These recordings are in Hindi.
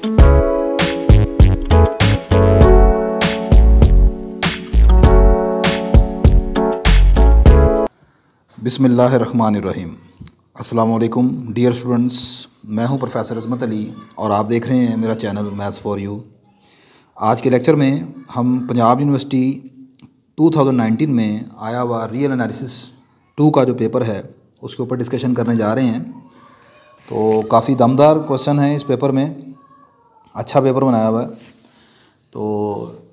बिस्मिल्लाहिर्रहमानिर्रहीम। अस्सलाम वालेकुम डियर स्टूडेंट्स, मैं हूं प्रोफेसर अज़मत अली और आप देख रहे हैं मेरा चैनल मैथ्स फॉर यू। आज के लेक्चर में हम पंजाब यूनिवर्सिटी 2019 में आया हुआ रियल एनालिसिस 2 का जो पेपर है उसके ऊपर डिस्कशन करने जा रहे हैं। तो काफ़ी दमदार क्वेश्चन है इस पेपर में, अच्छा पेपर बनाया हुआ है। तो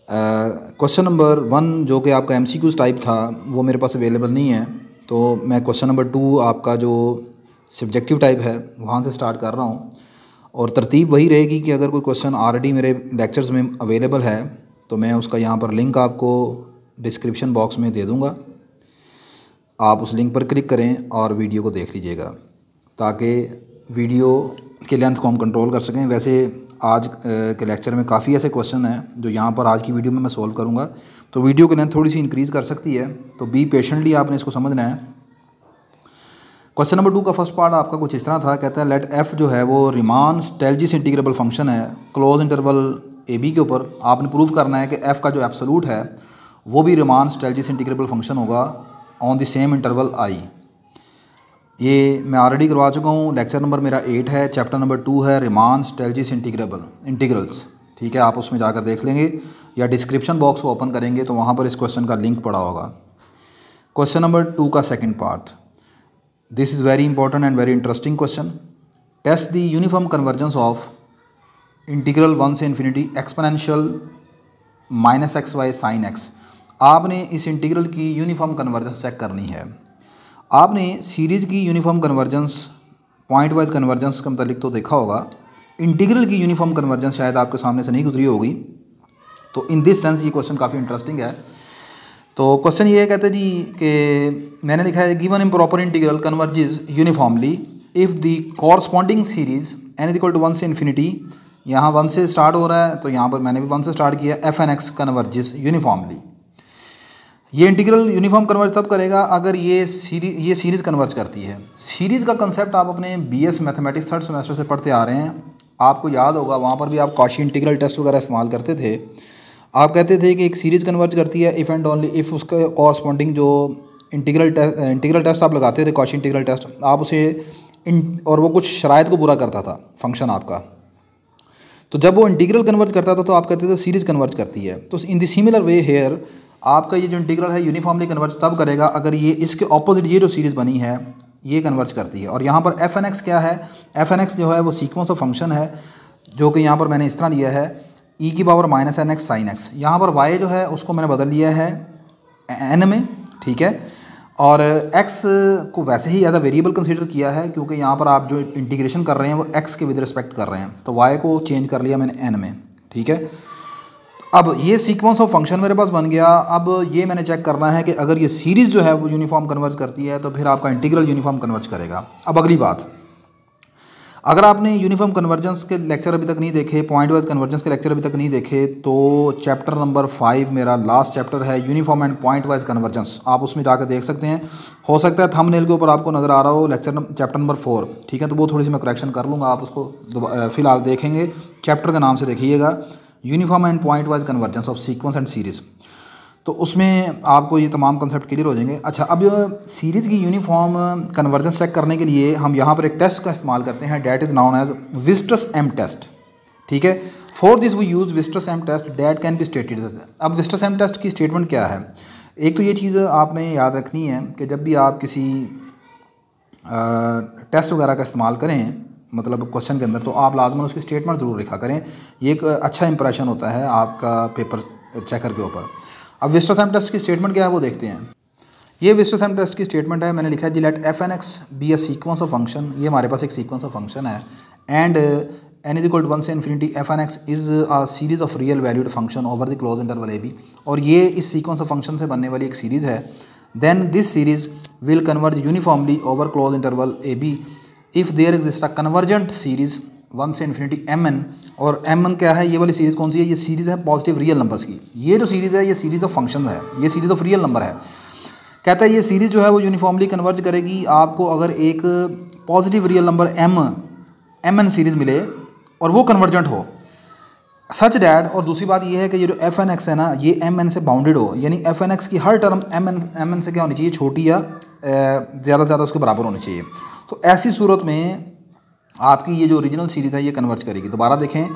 क्वेश्चन नंबर 1 जो कि आपका MCQs टाइप था वो मेरे पास अवेलेबल नहीं है, तो मैं क्वेश्चन नंबर 2 आपका जो सब्जेक्टिव टाइप है वहाँ से स्टार्ट कर रहा हूँ। और तरतीब वही रहेगी कि अगर कोई क्वेश्चन ऑलरेडी मेरे लेक्चर्स में अवेलेबल है तो मैं उसका यहाँ पर लिंक आपको डिस्क्रिप्शन बॉक्स में दे दूँगा। आप उस लिंक पर क्लिक करें और वीडियो को देख लीजिएगा ताकि वीडियो के लेंथ को हम कंट्रोल कर सकें। वैसे आज के लेक्चर में काफ़ी ऐसे क्वेश्चन हैं जो यहाँ पर आज की वीडियो में मैं सोल्व करूँगा, तो वीडियो की लेंथ थोड़ी सी इंक्रीज़ कर सकती है, तो बी पेशेंटली आपने इसको समझना है। क्वेश्चन नंबर 2 का फर्स्ट पार्ट आपका कुछ इस तरह था, कहता है लेट एफ जो है वो रिमान स्टेल्जिस इंटीग्रेबल फंक्शन है क्लोज इंटरवल AB के ऊपर। आपने प्रूव करना है कि एफ़ का जो एब्सोल्यूट है वो भी रिमान स्टेल्जिस इंटीग्रेबल फंक्शन होगा on the same interval I। ये मैं ऑलरेडी करवा चुका हूँ, लेक्चर नंबर मेरा 8 है, चैप्टर नंबर 2 है रिमान स्टेल्जिस इंटीग्रल्स। ठीक है, आप उसमें जाकर देख लेंगे या डिस्क्रिप्शन बॉक्स को ओपन करेंगे तो वहाँ पर इस क्वेश्चन का लिंक पड़ा होगा। क्वेश्चन नंबर 2 का second part, this is very important and very interesting question. Test the uniform convergence of integral 1 से infinity exponential -xy sin x। आपने इस इंटीग्रल की यूनिफॉर्म कन्वर्जेंस चेक करनी है। आपने सीरीज़ की uniform convergence, point wise convergence के मतलब तो देखा होगा, इंटीग्रल की यूनिफॉर्म कन्वर्जेंस शायद आपके सामने से नहीं गुजरी होगी। तो इन दिस सेंस ये क्वेश्चन काफ़ी इंटरेस्टिंग है। तो क्वेश्चन ये कहते हैं जी कि मैंने लिखा है given improper integral converges uniformly if the corresponding series n = 1 से इन्फिनिटी, यहाँ 1 से स्टार्ट हो रहा है तो यहाँ पर मैंने भी 1 से स्टार्ट किया, fn(x) कन्वर्जेस यूनिफॉर्मली। ये इंटीग्रल यूनिफॉर्म कन्वर्ज तब करेगा अगर ये सीरीज़ कन्वर्ज करती है। सीरीज़ का कंसेप्ट आप अपने BS मैथमेटिक्स 3rd सेमेस्टर से पढ़ते आ रहे हैं, आपको याद होगा वहाँ पर भी आप कॉची इंटीग्रल टेस्ट वगैरह इस्तेमाल करते थे। आप कहते थे कि एक सीरीज़ कन्वर्ज करती है इफ़ एंड ओनली इफ़ उसका कॉरस्पॉन्डिंग जो इंटीग्रल टेस्ट आप लगाते थे, कॉची इंटीग्रल टेस्ट, आप उसे और वो कुछ शराइत को पूरा करता था फंक्शन आपका। तो जब वो इंटीग्रल कन्वर्ज करता था तो आप कहते थे सीरीज़ कन्वर्ज करती है। तो in the similar way here आपका ये जो इंटीग्रल है यूनिफॉर्मली कन्वर्ज तब करेगा अगर ये इसके ऑपोजिट ये जो सीरीज़ बनी है ये कन्वर्ज करती है। और यहाँ पर fn(x) क्या है, fn(x) जो है वो सीक्वेंस ऑफ फंक्शन है जो कि यहाँ पर मैंने इस तरह लिया है e⁻⁻nx sin x। यहाँ पर y जो है उसको मैंने बदल लिया है n में, ठीक है, और x को वैसे ही ज़्यादा वेरिएबल कंसीडर किया है क्योंकि यहाँ पर आप जो इंटीग्रेशन कर रहे हैं वो x के विद रिस्पेक्ट कर रहे हैं, तो y को चेंज कर लिया मैंने n में, ठीक है। अब ये सीक्वेंस ऑफ फंक्शन मेरे पास बन गया। अब ये मैंने चेक करना है कि अगर ये सीरीज़ जो है वो यूनिफॉर्म कन्वर्ज करती है तो फिर आपका इंटीग्रल यूनिफॉर्म कन्वर्ज करेगा। अब अगली बात, अगर आपने यूनिफॉर्म कन्वर्जेंस के लेक्चर अभी तक नहीं देखे, पॉइंट वाइज कन्वर्जेंस के लेक्चर अभी तक नहीं देखे, तो चैप्टर नंबर 5 मेरा लास्ट चैप्टर है uniform and point wise convergence, आप उसमें जाकर देख सकते हैं। हो सकता है थंबनेल के ऊपर आपको नज़र आ रहा हो चैप्टर नंबर 4, ठीक है, तो वो थोड़ी सी मैं करेक्शन कर लूँगा, आप उसको फ़िलहाल देखेंगे। चैप्टर के नाम से देखिएगा uniform and point wise convergence of sequence and series, तो उसमें आपको ये तमाम कंसेप्ट क्लियर हो जाएंगे। अच्छा, अब सीरीज़ की यूनिफॉर्म कन्वर्जेंस चेक करने के लिए हम यहाँ पर एक टेस्ट का इस्तेमाल करते हैं, that is known as Weierstrass M test, ठीक है। For this we use Weierstrass M test that can be stated. अब विस्टर्स एम टेस्ट की स्टेटमेंट क्या है, एक तो ये चीज़ आपने याद रखनी है कि जब भी आप किसी टेस्ट वगैरह का इस्तेमाल करें, मतलब क्वेश्चन के अंदर, तो आप लाजमन उसकी स्टेटमेंट ज़रूर लिखा करें। ये एक अच्छा इंप्रेशन होता है आपका पेपर चेकर के ऊपर। अब विस्टर्स एम टेस्ट की स्टेटमेंट क्या है वो देखते हैं। ये विस्टर्स एम टेस्ट की स्टेटमेंट है, मैंने लिखा है जी let fn(x) be a sequence of function. ये हमारे पास एक सीक्वेंस ऑफ फंक्शन है एंड n = 1 से infinity fn(x) is a series of real valued function over the close interval AB। और ये इस सीक्वेंस ऑफ फंक्शन से बनने वाली एक सीरीज़ है। Then this series will converge uniformly over close interval AB if there exist a convergent series 1 से इन्फिनिटी mn। और mn क्या है, ये वाली सीरीज़ कौन सी है, ये सीरीज़ है पॉजिटिव रियल नंबर्स की। ये जो सीरीज़ है ये सीरीज़ ऑफ फंक्शन है, ये सीरीज़ ऑफ रियल नंबर है। कहता है ये सीरीज़ जो है वो यूनिफॉर्मली कन्वर्ज करेगी आपको अगर एक positive real number mn series मिले और वो कन्वर्जेंट हो सच डैट। और दूसरी बात ये है कि ये जो एफ एन एक्स है ना, ये एम एन से बाउंडेड हो, यानी एफ एन एक्स की हर टर्म एम एन से क्या होनी चाहिए, छोटी या ज़्यादा से ज़्यादा उसके बराबर होनी चाहिए। तो ऐसी सूरत में आपकी ये जो ओरिजिनल सीरीज़ है ये कन्वर्ज करेगी। दोबारा देखें,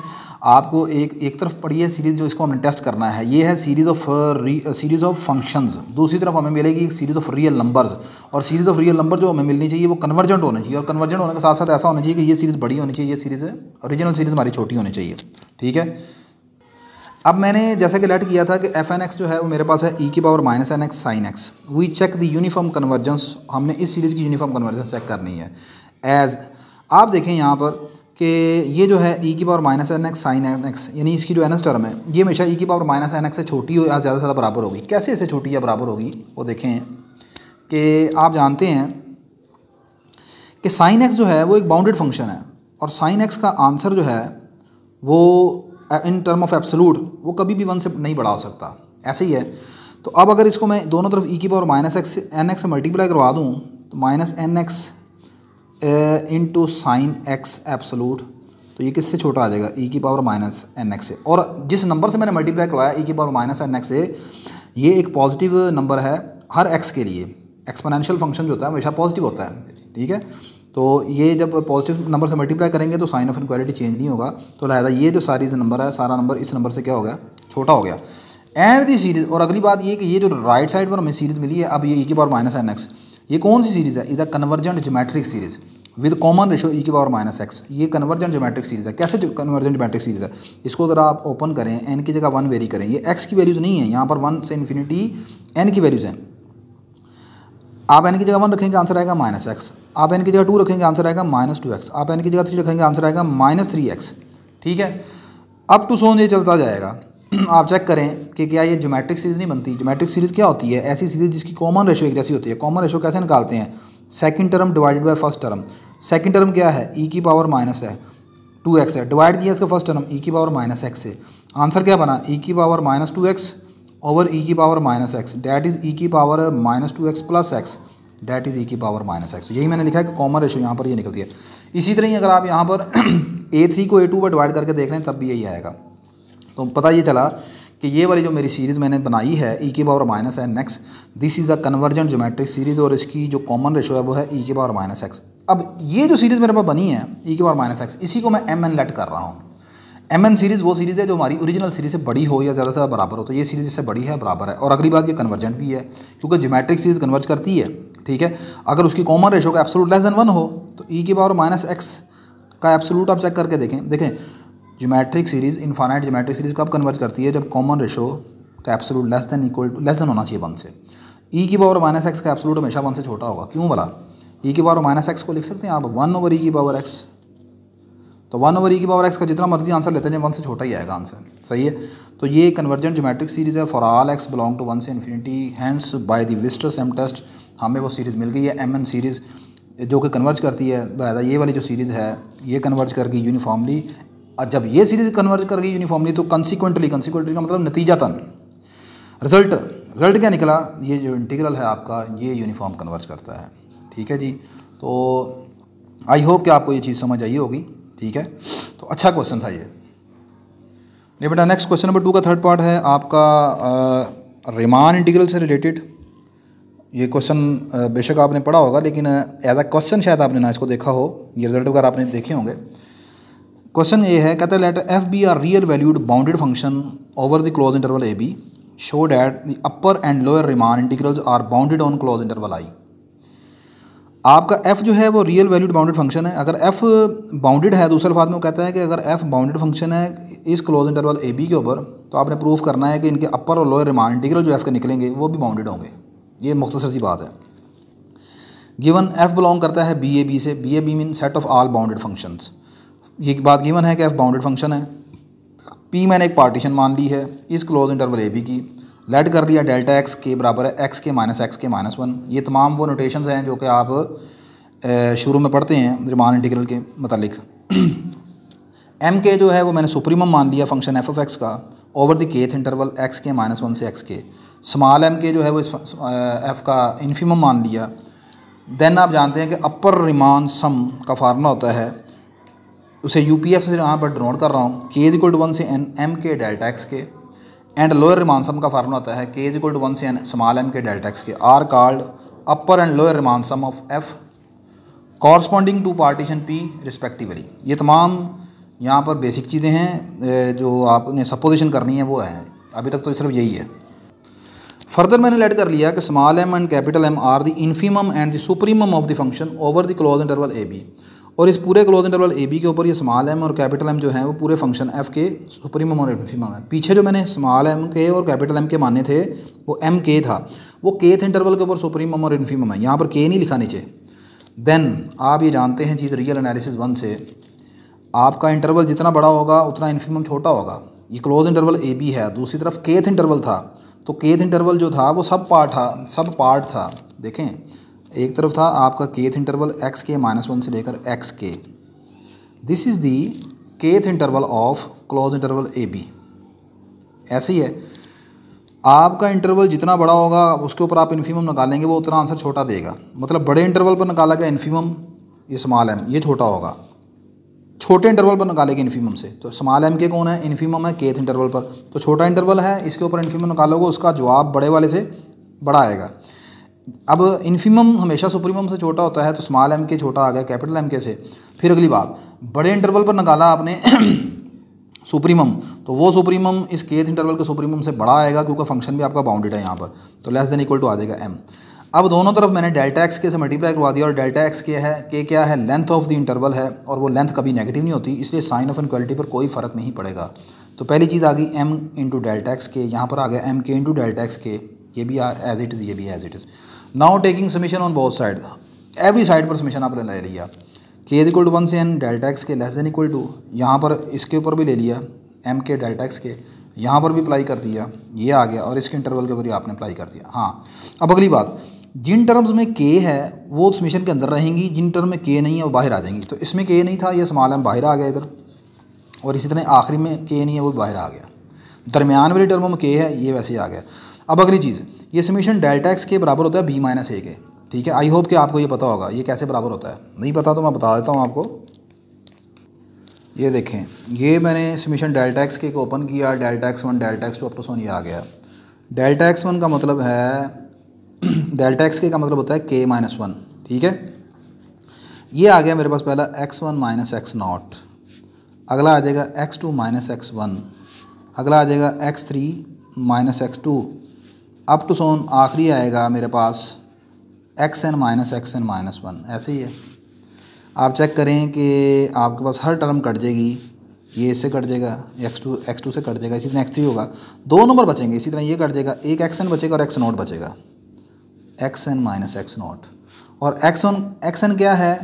आपको एक तरफ पड़ी है सीरीज़ जो इसको हमने टेस्ट करना है, ये है सीरीज़ ऑफ फंक्शंस। दूसरी तरफ हमें मिलेगी एक सीरीज़ ऑफ रियल नंबर्स, और सीरीज़ ऑफ रियल नंबर जो हमें मिलनी चाहिए वो कन्वर्जेंट होना चाहिए, और कन्वर्जेंट होने के साथ साथ ऐसा होना चाहिए कि ये सीरीज़ बड़ी होनी चाहिए, ये सीरीज़ ओरिजिनल सीरीज़ हमारी छोटी होनी चाहिए। ठीक है, अब मैंने जैसा कि लेट किया था कि एफ एन एक्स जो है वो मेरे पास है ई की power minus n x sine x. We check the uniform convergence, हमने इस सीरीज़ की यूनिफॉर्म कन्वर्जेंस चेक करनी है। एज आप देखें यहाँ पर कि ये जो है ई की power minus n x sine n x, यानी इसकी जो एन एस टर्म है ये हमेशा ई की पावर माइनस एन एक्स से छोटी हो या ज़्यादा से ज़्यादा बराबर होगी। कैसे इससे छोटी या बराबर होगी वो देखें कि आप जानते हैं कि साइन एक्स जो है वो एक बाउंडेड फंक्शन है, और साइन एक्स का आंसर जो है वो इन टर्म ऑफ एब्सोलूट वो कभी भी 1 से नहीं बड़ा हो सकता, ऐसे ही है। तो अब अगर इसको मैं दोनों तरफ ई की power minus x n x से मल्टीप्लाई करवा दूँ तो minus n x into sine x absolute, तो ये किससे छोटा आ जाएगा, ई की पावर माइनस एन एक्स से। और जिस नंबर से मैंने मल्टीप्लाई करवाया ई की पावर माइनस एन एक्स से, ये एक पॉजिटिव नंबर है हर एक्स के लिए। एक्सपोनेंशियल फंक्शन जो होता है हमेशा पॉजिटिव होता है। ठीक है, तो ये जब पॉजिटिव नंबर से मल्टीप्लाई करेंगे तो साइन ऑफ इनक्वालिटी चेंज नहीं होगा, तो लिहाजा ये जो सारी नंबर है सारा नंबर इस नंबर से क्या हो गया, छोटा हो गया। एंड दी सीरीज़, और अगली बात ये कि ये जो राइट साइड पर हमें सीरीज़ मिली है अब ये ई की पावर माइनस एन एक्स, ये कौन सी सीरीज़ है, is a convergent geometric series with common ratio e की पावर माइनस एक्स। ये कन्वर्जेंट ज्योमेट्रिक सीरीज़ है। कैसे कन्वर्जेंट ज्योमेट्रिक सीरीज़ है, इसको अगर आप ओपन करें, एन की जगह 1 वेरी करें, ये एक्स की वैल्यूज़ नहीं है, यहाँ पर 1 से इन्फिनिटी एन की वैल्यूज़ हैं। आप एन की जगह 1 रखेंगे आंसर आएगा माइनस एक्स, आप एन की जगह 2 रखेंगे आंसर आएगा माइनस 2x, आप एन की जगह 3 रखेंगे आंसर आएगा माइनस 3x। ठीक है, अप टू सोन ये चलता जाएगा। आप चेक करें कि क्या ये ज्योमेट्रिक सीरीज़ नहीं बनती। ज्योमेट्रिक सीरीज़ क्या होती है, ऐसी सीरीज़ जिसकी कॉमन रेशो एक जैसी होती है। कॉमन रेशो कैसे निकालते हैं, second term divided by first term. Second term क्या है, ई की पावर माइनस है 2x है, डिवाइड किया इसका फर्स्ट टर्म ई की पावर माइनस एक्स से, आंसर क्या बना, ई की power minus 2x over e की power minus x, that is e की power minus 2x plus x, that is e की पावर माइनस एक्स। यही मैंने लिखा है कि कॉमन रेशो यहाँ पर ये निकलती है। इसी तरह ही अगर आप यहाँ पर a3 को a2 पर डिवाइड करके देख लें तब भी यही आएगा। तो पता ये चला कि ये वाली जो मेरी सीरीज़ मैंने बनाई है ई की power minus n x, this is a convergent geometric series, और इसकी जो कॉमन रेशो है वो है ई की पावर माइनस एक्स। अब ये जो सीरीज़ मेरे पास बनी है ई की पावर माइनस एक्स, इसी को मैं एम एन लेट कर रहा हूँ। एम एन सीरीज़ वो सीरीज़ है जो हमारी ओरिजिनल सीरीज़ से बड़ी हो या ज़्यादा से ज़्यादा बराबर हो, तो ये सीरीज़ इससे बड़ी है, बराबर है। और अगली बात ये कन्वर्जेंट भी है क्योंकि ज्योमेट्रिक सीरीज़ कन्वर्ज करती है। ठीक है, अगर उसकी कॉमन रेशो का एब्सोलूट लेस देन 1 हो तो ई की पावर माइनस एक्स का एब्सोलूट आप चेक करके देखें geometric series, infinite geometric series कब कन्वर्ज करती है, जब कॉमन रेशो का एब्सोलूट लेस देन होना चाहिए 1 से। ई की पावर माइनस एक्स का एब्सोलूट हमेशा 1 से छोटा होगा। क्यों भला, ई की पावर माइनस एक्स को लिख सकते हैं आप 1 ओवर ई की पावर एक्स, तो 1 ओवर ई की पावर एक्स का जितना मर्जी आंसर लेते हैं 1 से छोटा ही आएगा आंसर। सही है, तो ये कन्वर्जेंट ज्योमेट्रिक सीरीज़ है for all x belong to 1 से infinity, hence by the Weierstrass test हमें वो सीरीज़ मिल गई है एम एन सीरीज़ जो कि कन्वर्ज करती है। लिहाजा ये वाली जो सीरीज़ है ये कन्वर्ज कर गई यूनिफॉर्मली, और जब ये सीरीज़ कन्वर्ज कर गई यूनिफॉर्मली तो कंसिक्वेंटली का मतलब नतीजतन रिजल्ट क्या निकला, ये जो इंटीग्रल है आपका ये यूनिफॉर्म कन्वर्ज करता है। ठीक है जी, तो आई होप कि आपको ये चीज़ समझ आई होगी। ठीक है, तो अच्छा क्वेश्चन था ये बेटा। नेक्स्ट क्वेश्चन नंबर 2 का थर्ड पार्ट है आपका रिमान इंटीग्रल से रिलेटेड। ये क्वेश्चन बेशक आपने पढ़ा होगा लेकिन एज अ क्वेश्चन शायद आपने ना इसको देखा हो, ये रिजल्ट वगैरह आपने देखे होंगे। क्वेश्चन ये है, कहते हैं let f be are real valued bounded function over the close interval A b, show that the upper and lower Riemann integrals are bounded on close interval I. आपका f जो है वो रियल वैल्यूड बाउंडेड फंक्शन है। अगर f बाउंडेड है, दूसरे अल्फाज में वो कहता है कि अगर f बाउंडेड फंक्शन है इस क्लोज इंटरवल ए बी के ऊपर, तो आपने प्रूफ करना है कि इनके अपर और लोअर रिमान इंटीग्रल जो f के निकलेंगे वो भी बाउंडेड होंगे। ये मुख्तसर सी बात है। गिवन f बिलोंग करता है बी ए बी से, B A B mean set of all bounded functions. ये बात गिवन है कि f बाउंडेड फंक्शन है। p मैंने एक पार्टीशन मान ली है इस क्लोज इंटरवल ए बी की, लेट कर लिया डेल्टा एक्स के बराबर है एक्स के माइनस 1। ये तमाम वो नोटेशंस हैं जो कि आप शुरू में पढ़ते हैं रिमान इंटीग्रल के मतलब। एम के जो है वो मैंने सुप्रीमम मान लिया फंक्शन एफ ऑफ एक्स का over the kth interval x के -1 से एक्स के। स्मॉल एम के जो है वो इस एफ का इन्फीमम मान लिया। देन आप जानते हैं कि अपर रिमान सम का फार्मूला होता है उसे यूपीएफ से यहाँ पर डिनोट कर रहा हूँ। के इज इक्वल टू 1 से N M k delta x के, एंड लोअर रिमान सम का फार्मूला होता है के इज इक्वल टू 1 से n small m k delta x k are called upper and lower Riemann sum of f corresponding to partition P respectively. ये तमाम यहाँ पर बेसिक चीज़ें हैं जो आपने सपोजिशन करनी है वो है, अभी तक तो सिर्फ यही है। फर्दर मैंने लेट कर लिया कि small m and capital M are the infimum and the supremum of the function over the close interval A B, और इस पूरे क्लोज इंटरवल ए बी के ऊपर ये स्मॉल एम और कैपिटल एम जो है वो पूरे फंक्शन एफ के सुप्रीमम और इन्फीमम है। पीछे जो मैंने स्मॉल एम के और कैपिटल एम के माने थे वो एम के था, वो केथ इंटरवल के ऊपर सुप्रीमम और इन्फीमम है, यहाँ पर के नहीं लिखा नीचे। देन आप ये जानते हैं चीज़ रियल एनालिसिस 1 से, आपका इंटरवल जितना बड़ा होगा उतना इन्फीमम छोटा होगा। ये क्लोज इंटरवल ए बी है, दूसरी तरफ केथ इंटरवल था, तो केथ इंटरवल जो था वो सब पार्ट था। देखें एक तरफ था आपका केथ इंटरवल एक्स के -1 से लेकर x k, this is the kth interval of close interval A B. ऐसे ही है, आपका इंटरवल जितना बड़ा होगा उसके ऊपर आप इन्फीमम निकालेंगे वो उतना आंसर छोटा देगा। मतलब बड़े इंटरवल पर निकाला गया इन्फीमम ये स्मॉल एम ये छोटा होगा, छोटे इंटरवल पर निकालेंगे इन्फीमम से, तो स्मॉल एम के कौन है इन्फीमम है केथ इंटरवल पर, तो छोटा इंटरवल है इसके ऊपर इन्फीमम निकालोगे उसका जवाब बड़े वाले से बड़ा आएगा। अब इन्फीमम हमेशा सुप्रीमम से छोटा होता है, तो स्मॉल एम के छोटा आ गया कैपिटल एम के से। फिर अगली बात, बड़े इंटरवल पर निकाला आपने सुप्रीमम, तो वो सुप्रीमम इस केथ इंटरवल के सुप्रीमम से बड़ा आएगा क्योंकि फंक्शन भी आपका बाउंडेड है यहाँ पर, तो लेस देन इक्वल टू आ जाएगा एम। अब दोनों तरफ मैंने डेल्टा एक्स के से मल्टीप्लाई करवा दिया, और डेल्टा एक्स क्या है लेंथ ऑफ द इंटरवल है, और वो लेंथ कभी नेगेटिव नहीं होती, इसलिए साइन ऑफ इनक्वालिटी पर कोई फ़र्क नहीं पड़ेगा। तो पहली चीज़ आ गई एम इंटू डेल्टा एक्स के, यहाँ पर आ गया एम के इंटू डेल्टा एक्स के, ये भी एज इट इज़ ये भी as it is. Now taking summation on both side, every side पर समीशन आपने ले लिया, के इज इक्वल टू 1 से n delta x k less than equal to, यहाँ पर इसके ऊपर भी ले लिया एम के डेल्टा एक्स के, यहाँ पर भी अप्लाई कर दिया, ये आ गया, और इसके इंटरवल के ऊपर आपने अप्लाई कर दिया। हाँ, अब अगली बात, जिन टर्म्स में के है वो समीशन के अंदर रहेंगी, जिन टर्म में के नहीं है वो बाहर आ जाएंगी। तो इसमें के नहीं था, ये स्मॉल एम बाहर आ गया इधर, और इसी तरह आखिरी में के नहीं है वो बाहर आ गया, दरमियान वाली टर्मों में के है ये वैसे ही आ गया। अब अगली चीज़, ये समीशन डेल्टा एक्स के बराबर होता है बी माइनस ए के, ठीक है। आई होप कि आपको ये पता होगा ये कैसे बराबर होता है, नहीं पता तो मैं बता देता हूँ आपको। ये देखें, ये मैंने समीशन डेल्टा एक्स के ओपन किया, delta x1 delta x2 up to सोन ये आ गया। डेल्टा x1 का मतलब है डेल्टा एक्स के का मतलब होता है k-1, ठीक है। ये आ गया मेरे पास पहला x1 माइनस x0, अगला आ जाएगा x2 माइनस x1, अगला आ जाएगा x3 minus x2 up to सोन आखिरी आएगा मेरे पास xn माइनस xn माइनस 1। ऐसे ही है, आप चेक करें कि आपके पास हर टर्म कट जाएगी, ये इससे कट जाएगा, x2 से कट जाएगा, इसी तरह x3 होगा, 2 नंबर बचेंगे, इसी तरह ये कट जाएगा, एक xn बचेगा और x0 बचेगा, xn माइनस x0। और xn क्या है,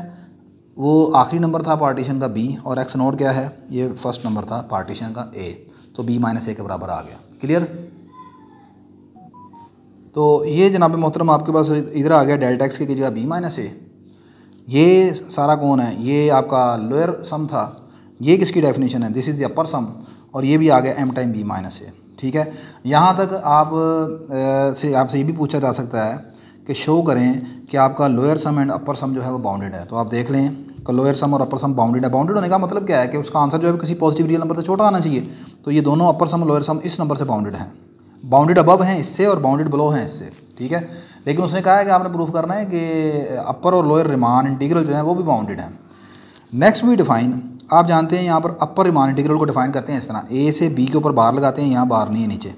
वो आखिरी नंबर था पार्टीशन का b, और x0 क्या है, ये फर्स्ट नंबर था पार्टीशन का a, तो b माइनस a के बराबर आ गया। क्लियर? तो ये जनाब मोहतरम आपके पास इधर आ गया डेल्टा एक्स की जगह b माइनस a। ये सारा कौन है, ये आपका लोअर सम था, ये किसकी डेफिनेशन है, दिस इज़ द अपर सम, और ये भी आ गया m time b minus a, ठीक है। यहाँ तक आपसे ये भी पूछा जा सकता है कि शो करें कि आपका लोअर सम एंड अपर सम जो है वो बाउंडेड है, तो आप देख लें कि लोअर सम और अपर सम बाउंडेड है। बाउंडेड होने का मतलब क्या है कि उसका आंसर जो है किसी पॉजिटिव रियल नंबर से छोटा आना चाहिए, तो ये दोनों अपर सम लोअर सम इस नंबर से बाउंडेड हैं, बाउंडेड अबव हैं इससे और बाउंडेड बिलो हैं इससे, ठीक है। लेकिन उसने कहा है कि आपने प्रूफ करना है कि अपर और लोअर रिमान इंटीग्रल जो है वो भी बाउंडेड हैं। नेक्स्ट वी डिफाइन, आप जानते हैं यहाँ पर अपर रिमान इंटीग्रल को डिफाइन करते हैं इस तरह, ए से बी के ऊपर बार लगाते हैं, यहाँ बार नहीं है नीचे।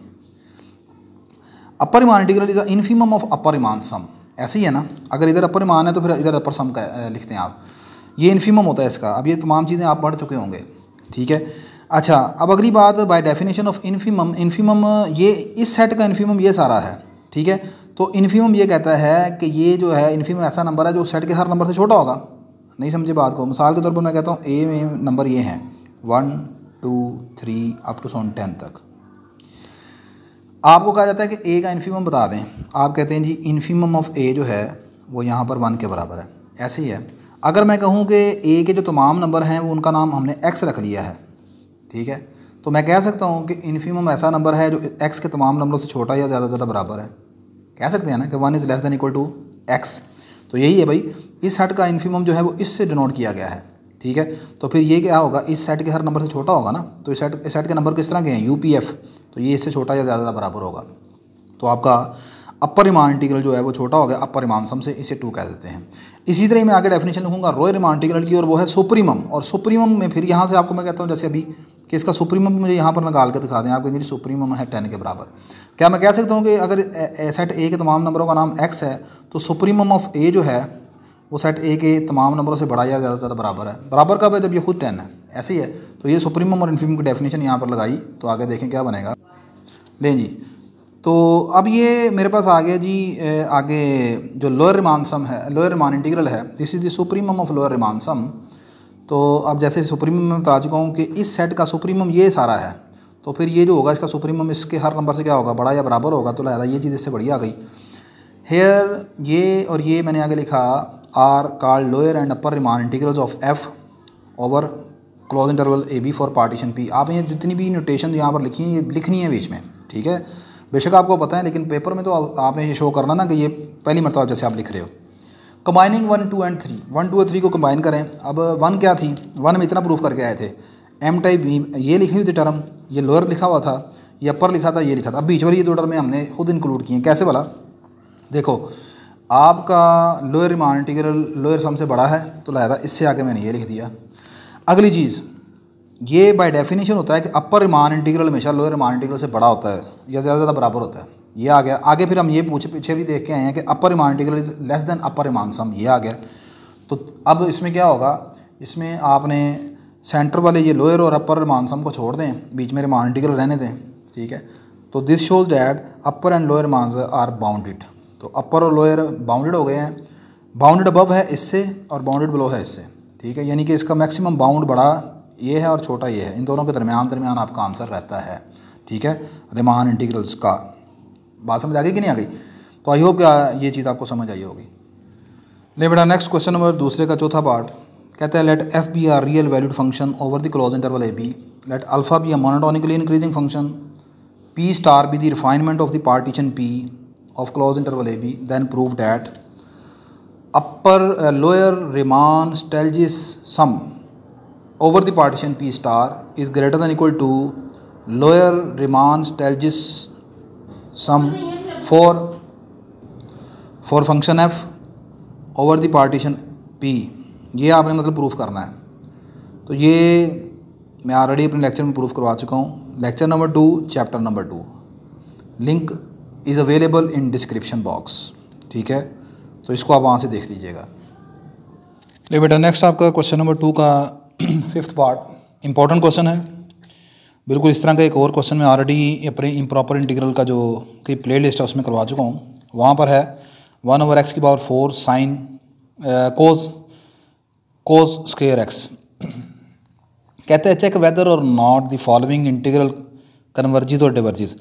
Upper Riemann integral is infimum of upper Riemann sum, ऐसे ही है ना, अगर इधर अपर रिमान है तो फिर इधर अपर सम का लिखते हैं आप, ये इन्फीमम होता है इसका। अब ये तमाम चीज़ें आप पढ़ चुके होंगे, ठीक है। अच्छा, अब अगली बात, bye definition of infimum, infimum ये इस सेट का इन्फीमम ये सारा है, ठीक है। तो इन्फीमम ये कहता है कि ये जो है इन्फीमम ऐसा नंबर है जो सेट के हर नंबर से छोटा होगा। नहीं समझे बात को, मिसाल के तौर पर मैं कहता हूँ ए में नंबर ये हैं 1 2 3 अप टू 10 तक, आपको कहा जाता है कि ए का इन्फीमम बता दें, आप कहते हैं जी इन्फीमम ऑफ ए जो है वो यहाँ पर 1 के बराबर है। ऐसे ही है, अगर मैं कहूँ कि ए के जो तमाम नंबर हैं वो उनका नाम हमने x रख लिया है, ठीक है, तो मैं कह सकता हूँ कि इन्फीमम ऐसा नंबर है जो x के तमाम नंबरों से छोटा या ज़्यादा बराबर है, कह सकते हैं ना कि 1 is less than equal to x। तो यही है भाई, इस सेट का इन्फीमम जो है वो इससे डिनोट किया गया है, ठीक है। तो फिर ये क्या होगा, इस सेट के हर नंबर से छोटा होगा ना, तो इस सेट के नंबर किस तरह के हैं, UPF, तो ये इससे छोटा या ज़्यादा बराबर होगा। तो आपका अपर रिमान इंटीग्रल जो है वो छोटा हो गया अपर रिमान सम से, इसे 2 कह देते हैं। इसी तरह मैं आगे डेफिनेशन लिखूंगा लोअर रिमान इंटीग्रल की, और वो है सुप्रीमम। और सुप्रीमम में फिर यहाँ से आपको मैं कहता हूँ जैसे अभी कि इसका सुप्रीमम मुझे यहाँ पर निकाल के दिखा दें, आप कहेंगे सुप्रीमम है 10 के बराबर। क्या मैं कह सकता हूँ कि अगर सेट ए के तमाम नंबरों का नाम x है तो सुप्रीमम ऑफ ए जो है वो सेट ए के तमाम नंबरों से बड़ा या ज़्यादा से ज़्यादा बराबर है। बराबर कब है, जब ये खुद 10 है, ऐसे ही है। तो ये सुप्रीमम और इन्फीमम की डेफिनेशन यहाँ पर लगाई, तो आगे देखें क्या बनेगा। लें जी, तो अब ये मेरे पास आ गया जी, आगे जो लोअर रिमान सम है, लोअर रिमान इंटीग्रल है, this is the supremum of lower Riemann sum. तो अब जैसे सुप्रीमम में बता चुका हूँ कि इस सेट का सुप्रीमम ये सारा है, तो फिर ये जो होगा इसका सुप्रीमम इसके हर नंबर से क्या होगा, बड़ा या बराबर होगा। तो लिहाजा ये चीज़ इससे बड़ी आ गई। हेयर ये और ये मैंने आगे लिखा are called lower and upper Riemann integrals of f over close interval A B for partition P. आप ये जितनी भी नोटेशन यहाँ पर लिखी है ये लिखनी है बीच में, ठीक है। बेशक आपको पता है, लेकिन पेपर में तो आपने ये शो करना ना कि ये पहली मरतबा जैसे आप लिख रहे हो। कंबाइनिंग 1, 2 एंड 3, 1, 2 और 3 को कंबाइन करें। अब 1 क्या थी, 1 में इतना प्रूफ करके आए थे, एम टाइप बी ये लिखी हुई थी टर्म, ये लोअर लिखा हुआ था, ये अपर लिखा था, ये लिखा था। अब बीच वाली ये 2 टर्में हमने खुद इंक्लूड की हैं। कैसे वाला, देखो आपका lower Riemann integral lower sum से बड़ा है, तो लिहाजा इससे आगे मैंने ये लिख दिया। अगली चीज़, ये बाय डेफिनेशन होता है कि अपर रिमान इंटीग्रल हमेशा लोअर रिमान इंटीग्रल से बड़ा होता है या ज़्यादा बराबर होता है। ये आ गया। आगे फिर हम ये पीछे भी देख के आए हैं कि upper Riemann integral is less than upper Riemann sum, ये आ गया। तो अब इसमें क्या होगा, इसमें आपने सेंटर वाले ये लोअर और अपर रिमान सम को छोड़ दें, बीच में रिमान इंटीग्रल रहने दें, ठीक है। तो this shows that upper and lower Riemanns are bounded. तो अपर और लोअर बाउंडेड हो गए हैं, बाउंडेड अबव है इससे और बाउंडेड बिलो है इससे, ठीक है। यानी कि इसका मैक्सिमम बाउंड बड़ा ये है और छोटा ये है, इन दोनों के दरमियान आपका आंसर रहता है, ठीक है, रिमान इंटीग्रल्स का। बात समझ आ गई कि नहीं आ गई? तो आई होप कि ये चीज़ आपको समझ आई होगी। ले बेटा नेक्स्ट क्वेश्चन नंबर दूसरे का चौथा पार्ट कहता है let f be are real valued function over the close interval A b, let alpha be a monotonically increasing function, p star be the refinement of the partition p of close interval A b, then prove that upper lower Riemann Stieltjes sum over the partition P star is greater than equal to lower Riemann Stieltjes sum for function f over the partition P। ये आपने मतलब प्रूफ करना है। तो ये मैं ऑलरेडी अपने लेक्चर में प्रूफ करवा चुका हूँ, lecture number 2 chapter number 2, link is available in description box, ठीक है। तो इसको आप वहाँ से देख लीजिएगा। ले बेटा नेक्स्ट आपका क्वेश्चन नंबर 2 का 5th पार्ट इंपॉर्टेंट क्वेश्चन है बिल्कुल। इस तरह का एक और क्वेश्चन मैं ऑलरेडी अपने इम्प्रॉपर इंटीग्रल का जो कि प्ले लिस्ट है उसमें करवा चुका हूँ। वहाँ पर है 1/x⁴ sine cos square x. कहते हैं चेक वेदर और नॉट द फॉलोइंग इंटीग्रल कन्वर्जिज और डिवर्जिज।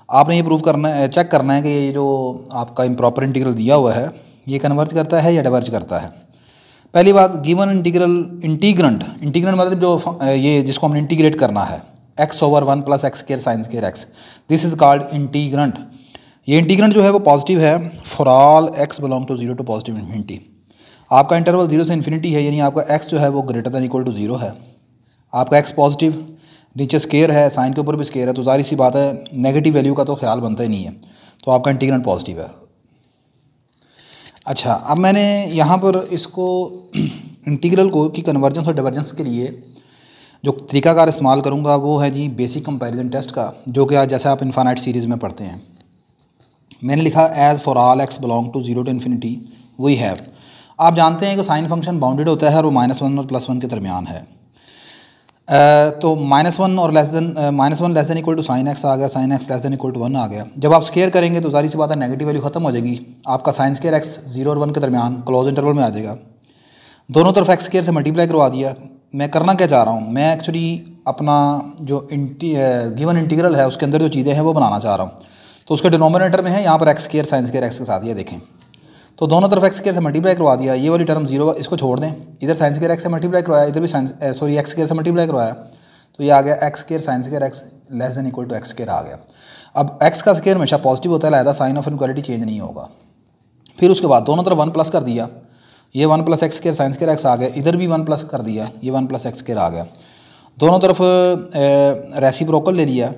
आपने ये प्रूव करना है, चेक करना है कि ये जो आपका इम्प्रॉपर इंटीग्रल दिया हुआ है ये कन्वर्ज करता है या डिवर्ज करता है। पहली बात, गिवन इंटीग्रेंट मतलब जो ये जिसको हमने इंटीग्रेट करना है x/1 + x² sin square X, this is called integrand. ये इंटीग्रेंट जो है वो पॉजिटिव है for all x belong to 0 to positive infinity. आपका इंटरवल 0 से इन्फिनिटी है, यानी आपका x जो है वो ग्रेटर दैन इक्वल टू 0 है। आपका x पॉजिटिव, नीचे स्केयर है, साइन के ऊपर भी स्केयर है, तो जाहिर सी बात है नेगेटिव वैल्यू का तो ख्याल बनता ही नहीं है। तो आपका इंटीग्रेंट पॉजिटिव है। अच्छा, अब मैंने यहाँ पर इसको इंटीग्रल को की कन्वर्जेंस और डिवर्जेंस के लिए जो तरीकाकार इस्तेमाल करूँगा वो है जी बेसिक कंपैरिजन टेस्ट का, जो कि आज जैसे आप इनफाइनाइट सीरीज़ में पढ़ते हैं। मैंने लिखा as for all x belong to 0 to infinity we have. आप जानते हैं कि साइन फंक्शन बाउंडेड होता है और वो -1 और +1 के दरमियान है। तो -1 और -1 less than equal to sine x आ गया, sine x less than equal to 1 आ गया। जब आप स्केयर करेंगे तो जाहिर सी बात है नेगेटिव वैल्यू खत्म हो जाएगी, आपका साइन स्केयर एक्स 0 और 1 के दरमियान क्लोज इंटरवल में आ जाएगा। दोनों तरफ एक्स स्केयर से मल्टीप्लाई करवा दिया। मैं करना क्या चाह रहा हूँ, मैं एक्चुअली अपना जो गिवन इंटीग्रल है उसके अंदर जो चीज़ें हैं वो बनाना चाह रहा हूँ। तो उसके डिनोमिनेटर में है यहाँ पर x square sine square x के साथ, ये देखें। तो दोनों तरफ एक्स स्केयर से मल्टीप्लाई करवा दिया, ये वाली टर्म 0 इसको छोड़ दें, इधर साइन स्केयर एक्स से मल्टीप्लाई करवाया, इधर भी एक्स स्केयर से मल्टीप्लाई करवाया, तो ये आ गया x square sine square x less than equal to x square आ गया। अब एक्स का स्केयर हमेशा पॉजिटिव होता है, लिहाजा साइन ऑफ इनक्वालिटी चेंज नहीं होगा। फिर उसके बाद दोनों तरफ 1 प्लस कर दिया, ये 1 + x square sine square x आ गया, इधर भी 1 प्लस कर दिया, ये 1 + x स्क्वायर आ गया। दोनों तरफ रेसिप्रोकल ले लिया,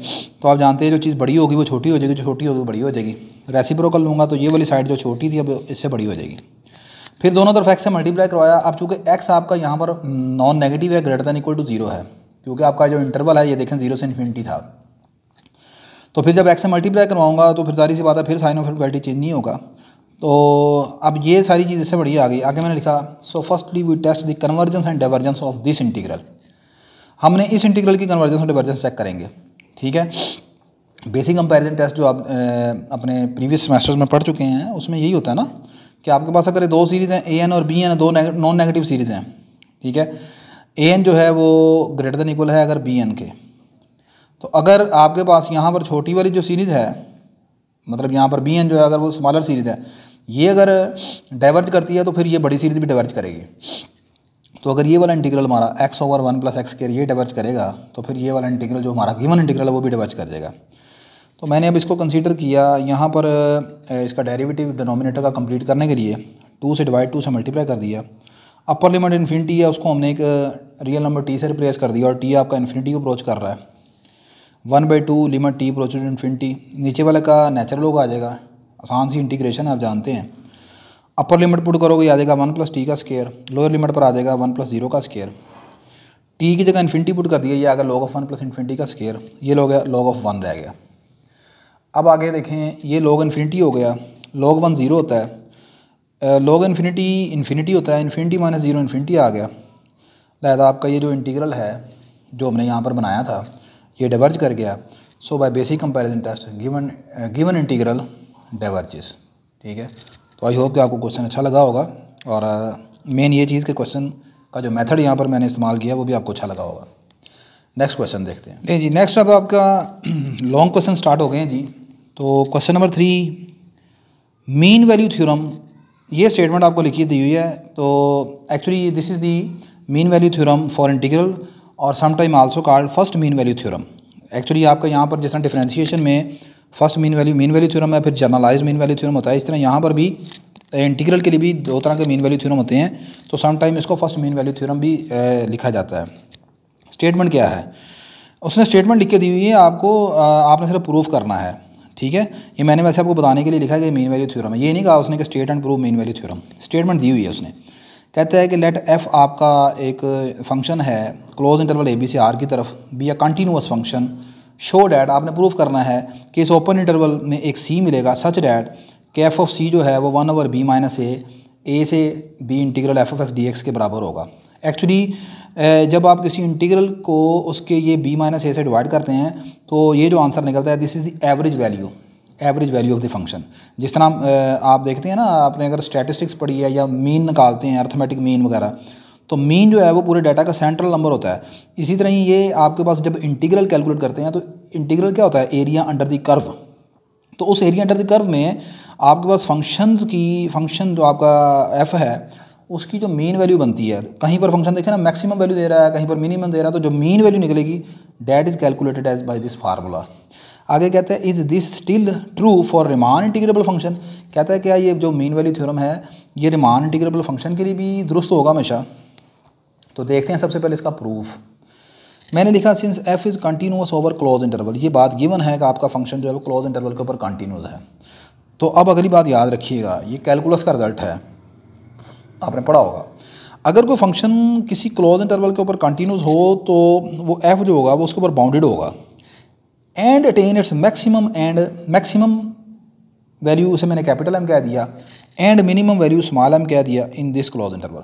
तो आप जानते हैं जो चीज़ बड़ी होगी वो छोटी हो जाएगी, जो छोटी होगी वो बड़ी हो जाएगी। रेसिप्रोकल लूँगा तो ये वाली साइड जो छोटी थी अब इससे बड़ी हो जाएगी। फिर दोनों तरफ x से मल्टीप्लाई करवाया। अब चूँकि x आपका यहाँ पर नॉन नेगेटिव है, ग्रेटर दैन इक्वल टू 0 है, क्योंकि आपका जो इंटरवल है ये देखें 0 से इन्फिनिटी था। तो फिर जब x से मल्टीप्लाई करवाऊँगा तो फिर सारी सी बात है, फिर साइन ऑफ इक्वालिटी चेंज नहीं होगा। तो अब ये सारी चीज़ इससे बढ़िया आ गई। आगे मैंने लिखा so firstly we test the convergence and divergence of this integral. हमने इस इंटीग्रल की कन्वर्जेंस और डाइवर्जेंस चेक करेंगे, ठीक है। बेसिक कंपैरिजन टेस्ट जो आप अपने प्रीवियस सेमेस्टर्स में पढ़ चुके हैं उसमें यही होता है ना कि आपके पास अगर दो सीरीज़ हैं ए एन और बी एन, दो नॉन नेगेटिव सीरीज़ हैं, ठीक है। ए एन जो है वो ग्रेटर दैन इक्वल है अगर बी एन के। तो अगर आपके पास यहाँ पर छोटी वाली जो सीरीज़ है, मतलब यहाँ पर बी एन जो है अगर वो स्मॉलर सीरीज़ है, ये अगर डाइवर्ज करती है तो फिर ये बड़ी सीरीज़ भी डाइवर्ज करेगी। तो अगर ये वाला इंटीग्रल हमारा x/1 + x स्क्वायर ये डाइवर्ज करेगा तो फिर ये वाला इंटीग्रल जो हमारा गिवन इंटीग्रल है वो भी डाइवर्ज कर देगा। तो मैंने अब इसको कंसीडर किया, यहाँ पर इसका डेरिवेटिव डिनोमिनेटर का कंप्लीट करने के लिए 2 से डिवाइड 2 से मल्टीप्लाई कर दिया। अपर लिमिट इन्फिनिटी है, उसको हमने एक रियल नंबर t से रिप्लेस कर दिया और t आपका इन्फिनिटी को अप्रोच कर रहा है। 1/2 लिमिट t अप्रोचेज इन्फिनिटी, नीचे वाले का नेचुरल लॉग आ जाएगा, आसान सी इंटीग्रेशन आप जानते हैं। अपर लिमिट पुट करोगे आ जाएगा 1 + t का स्क्वायर, लोअर लिमिट पर आ जाएगा 1 + 0 का स्क्वायर। t की जगह इन्फिनिटी पुट कर दिया, ये आ गया log of 1 + इन्फिनिटी का स्क्वायर, ये log of 1 रह गया। अब आगे देखें, ये log इन्फिनिटी हो गया, log 1 0 होता है, log इन्फिनिटी इन्फिनिटी होता है, इन्फिनिटी - 0 इन्फिनिटी आ गया। लिहाजा आपका ये जो इंटीग्रल है जो हमने यहाँ पर बनाया था ये डाइवर्ज कर गया। So by basic comparison test given integral diverges, ठीक है। तो आई होप कि आपको क्वेश्चन अच्छा लगा होगा और मेन ये चीज़ के क्वेश्चन का जो मेथड यहाँ पर मैंने इस्तेमाल किया वो भी आपको अच्छा लगा होगा। नेक्स्ट क्वेश्चन देखते हैं। नहीं जी, नेक्स्ट अब आपका लॉन्ग क्वेश्चन स्टार्ट हो गए हैं जी। तो question number 3, mean value theorem, ये स्टेटमेंट आपको लिखी दी हुई है। तो actually this is the mean value theorem for integral और sometime also called first mean value theorem. Actually आपका यहाँ पर जिस तरह डिफरेंशिएशन में फर्स्ट मीन वैल्यू थ्योरम है, फिर जनरलाइज मीन वैल्यू थ्योरम होता है, इस तरह यहाँ पर भी इंटीग्रल के लिए भी दो तरह के मीन वैल्यू थ्योरम होते हैं। तो सम टाइम इसको फर्स्ट मीन वैल्यू थ्योरम भी लिखा जाता है। स्टेटमेंट क्या है, उसने स्टेटमेंट लिख के दी हुई है, आपको आपने सिर्फ प्रूफ करना है, ठीक है। ये मैंने वैसे आपको बताने के लिए लिखा है कि मीन वैल्यू थ्योरम है, ये नहीं कहा उसने कि state and prove mean value theorem. Statement दी हुई है उसने, कहता है कि लेट एफ आपका एक फंक्शन है क्लोज इंटरवल a b से r की तरफ be a continuous function, show that आपने प्रूफ करना है कि इस ओपन इंटरवल में एक c मिलेगा सच डैट कि एफ ऑफ c जो है वो 1/b - a से b integral f of x dx के बराबर होगा। एक्चुअली जब आप किसी इंटीग्रल को उसके ये b - a से डिवाइड करते हैं तो ये जो आंसर निकलता है this is the average value of the function. जिस तरह आप देखते हैं ना, आपने अगर स्टैटिस्टिक्स पढ़ी है या मीन निकालते हैं, अर्थमेटिक मीन वगैरह, तो मीन जो है वो पूरे डाटा का सेंट्रल नंबर होता है। इसी तरह ही ये आपके पास जब इंटीग्रल कैलकुलेट करते हैं तो इंटीग्रल क्या होता है, एरिया अंडर द कर्व। तो उस एरिया अंडर द कर्व में आपके पास फंक्शन जो आपका एफ है उसकी जो मीन वैल्यू बनती है, कहीं पर फंक्शन देखें ना मैक्सिमम वैल्यू दे रहा है, कहीं पर मिनिमम दे रहा है, तो जो मीन वैल्यू निकलेगी that is calculated as by this formula. आगे कहता है is this still true for Riemann integrable function, कहता है क्या ये जो मीन वैल्यू थ्योरम है ये रिमान इंटीग्रेबल फंक्शन के लिए भी दुरुस्त होगा हमेशा। तो देखते हैं सबसे पहले इसका प्रूफ। मैंने लिखा since F is continuous over close interval, ये बात गिवन है कि आपका फंक्शन जो है वो क्लोज इंटरवल के ऊपर कंटिन्यूअस है। तो अब अगली बात याद रखिएगा, ये कैलकुलस का रिजल्ट है, आपने पढ़ा होगा। अगर कोई फंक्शन किसी क्लोज इंटरवल के ऊपर कंटिन्यूस हो तो वो एफ जो होगा वो उसके ऊपर बाउंडेड होगा and attain its maximum value, उसे मैंने कैपिटल एम कह दिया, and minimum value small M कह दिया इन दिस क्लोज इंटरवल।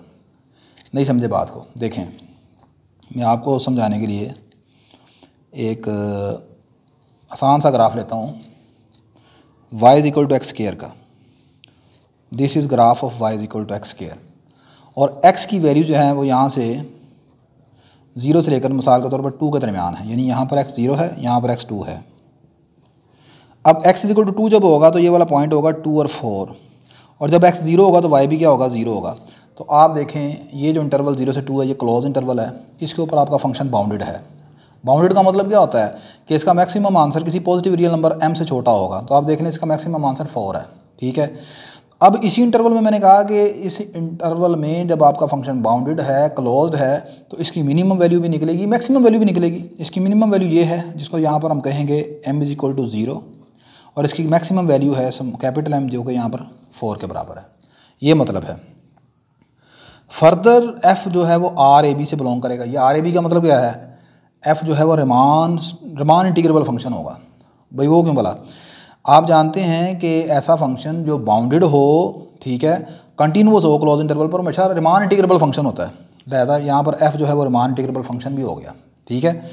नहीं समझे बात को, देखें मैं आपको समझाने के लिए एक आसान सा ग्राफ लेता हूँ y is equal to x square का। This is graph of y is equal to x square और x की वैल्यू जो है वो यहाँ से 0 से लेकर मिसाल के तौर पर 2 के दरमियान है, यानी यहाँ पर x 0 है, यहाँ पर x 2 है। अब x इज़ इक्वल टू 2 जब होगा तो ये वाला पॉइंट होगा 2 और 4, और जब x 0 होगा तो y भी क्या होगा, 0 होगा। तो आप देखें ये जो इंटरवल 0 से 2 है ये क्लोज इंटरवल है, इसके ऊपर आपका फंक्शन बाउंडेड है। बाउंडेड का मतलब क्या होता है कि इसका मैक्सिमम आंसर किसी पॉजिटिव रियल नंबर m से छोटा होगा। तो आप देख लें इसका मैक्सिमम आंसर 4 है, ठीक है। अब इसी इंटरवल में मैंने कहा कि इस इंटरवल में जब आपका फंक्शन बाउंडेड है, क्लोज्ड है, तो इसकी मिनिमम वैल्यू भी निकलेगी, मैक्सिमम वैल्यू भी निकलेगी। इसकी मिनिमम वैल्यू ये है जिसको यहाँ पर हम कहेंगे m इज़ इक्वल टू 0, और इसकी मैक्सिमम वैल्यू है कैपिटल M जो कि यहाँ पर 4 के बराबर है। ये मतलब है। फर्दर f जो है वो RAB से बिलोंग करेगा। ये RAB का मतलब क्या है? f जो है वो रिमान इंटीग्रेबल फंक्शन होगा। भाई वो क्यों बोला? आप जानते हैं कि ऐसा फंक्शन जो बाउंडेड हो, ठीक है, कंटिन्यूअस हो क्लोज इंटरवल पर, हमेशा रिमान इंटीग्रेबल फंक्शन होता है। लिहाजा यहाँ पर f जो है वो रिमान इंटीग्रेबल फंक्शन भी हो गया। ठीक है,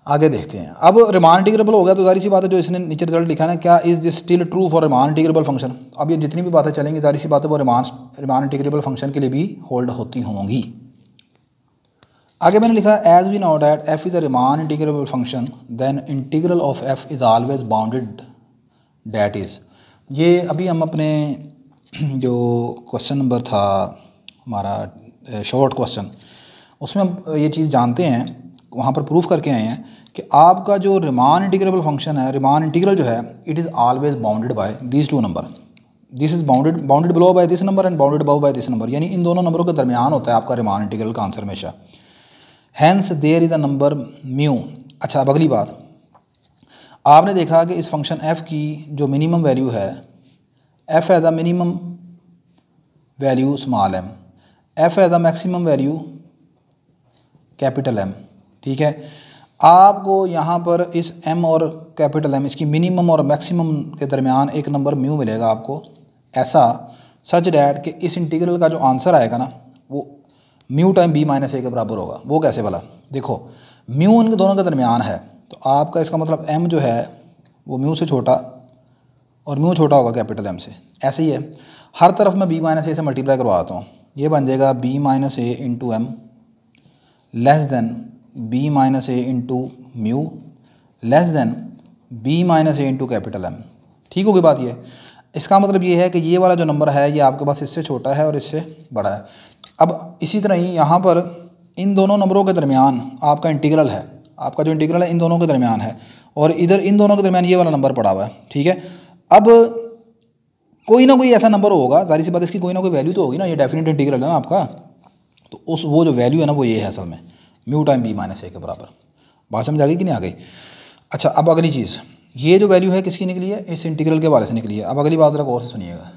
आगे देखते हैं। अब रिमान इंटीग्रेबल हो गया तो जाहिर सी बात है जो इसने नीचे रिजल्ट लिखा है ना, क्या is this still true for Riemann integrable function. अब ये जितनी भी बातें चलेंगी जाहिर सी बात है वो रिमान इंटीग्रेबल फंक्शन के लिए भी होल्ड होती होंगी। आगे मैंने लिखा as we know that f is a Riemann integrable function then integral of f is always bounded, that is. ये अभी हम अपने जो क्वेश्चन नंबर था हमारा शॉर्ट क्वेश्चन, उसमें हम ये चीज़ जानते हैं, वहाँ पर प्रूफ करके आए हैं कि आपका जो रिमान इंटीग्रेबल फंक्शन है, रिमान इंटीग्रल जो है, it is always bounded by these two number. This is bounded below by this number and bounded above by this number, यानी इन दोनों नंबरों के दरमियान होता है आपका रिमान इंटीग्रल का आंसर हमेशा। Hence there is a number mu. अच्छा, अब अगली बात, आपने देखा कि इस फंक्शन f की जो मिनिमम वैल्यू है, f as the minimum value small m, f as the maximum value capital M। ठीक है, आपको यहाँ पर इस m और कैपिटल M, इसकी मिनिमम और मैक्सिमम के दरमियान एक नंबर म्यू मिलेगा आपको, ऐसा सच डैट कि इस इंटीग्रल का जो आंसर आएगा ना वो म्यू टाइम b माइनस ए के बराबर होगा। वो कैसे वाला? देखो, म्यू उनके दोनों के दरमियान है, तो आपका इसका मतलब m जो है वो म्यू से छोटा और म्यू छोटा होगा कैपिटल M से। ऐसे ही है, हर तरफ मैं b माइनस ए से मल्टीप्लाई करवाता हूँ, ये बन जाएगा b minus a into M less than b minus a into mu less than b minus a into capital M। ठीक होगी बात? ये इसका मतलब ये है कि ये वाला जो नंबर है ये आपके पास इससे छोटा है और इससे बड़ा है। अब इसी तरह ही यहाँ पर इन दोनों नंबरों के दरमियान आपका इंटीग्रल है, आपका जो इंटीग्रल है इन दोनों के दरमियान है, और इधर इन दोनों के दरमियान ये वाला नंबर पड़ा हुआ है। ठीक है, अब कोई ना कोई ऐसा नंबर होगा, जाहिर सी बात इसकी कोई ना कोई वैल्यू तो होगी ना, ये डेफिनेट इंटीग्रल है ना आपका, तो उस वो जो वैल्यू है ना वो ये है असल में म्यू टाइम b माइनस ए के बराबर। बात समझ आ गई कि नहीं आ गई? अच्छा, अब अगली चीज़, ये जो वैल्यू है किसकी निकली है? इस इंटीग्रल के बारे से निकली है। अब अगली बात ज़रा गौर से सुनिएगा।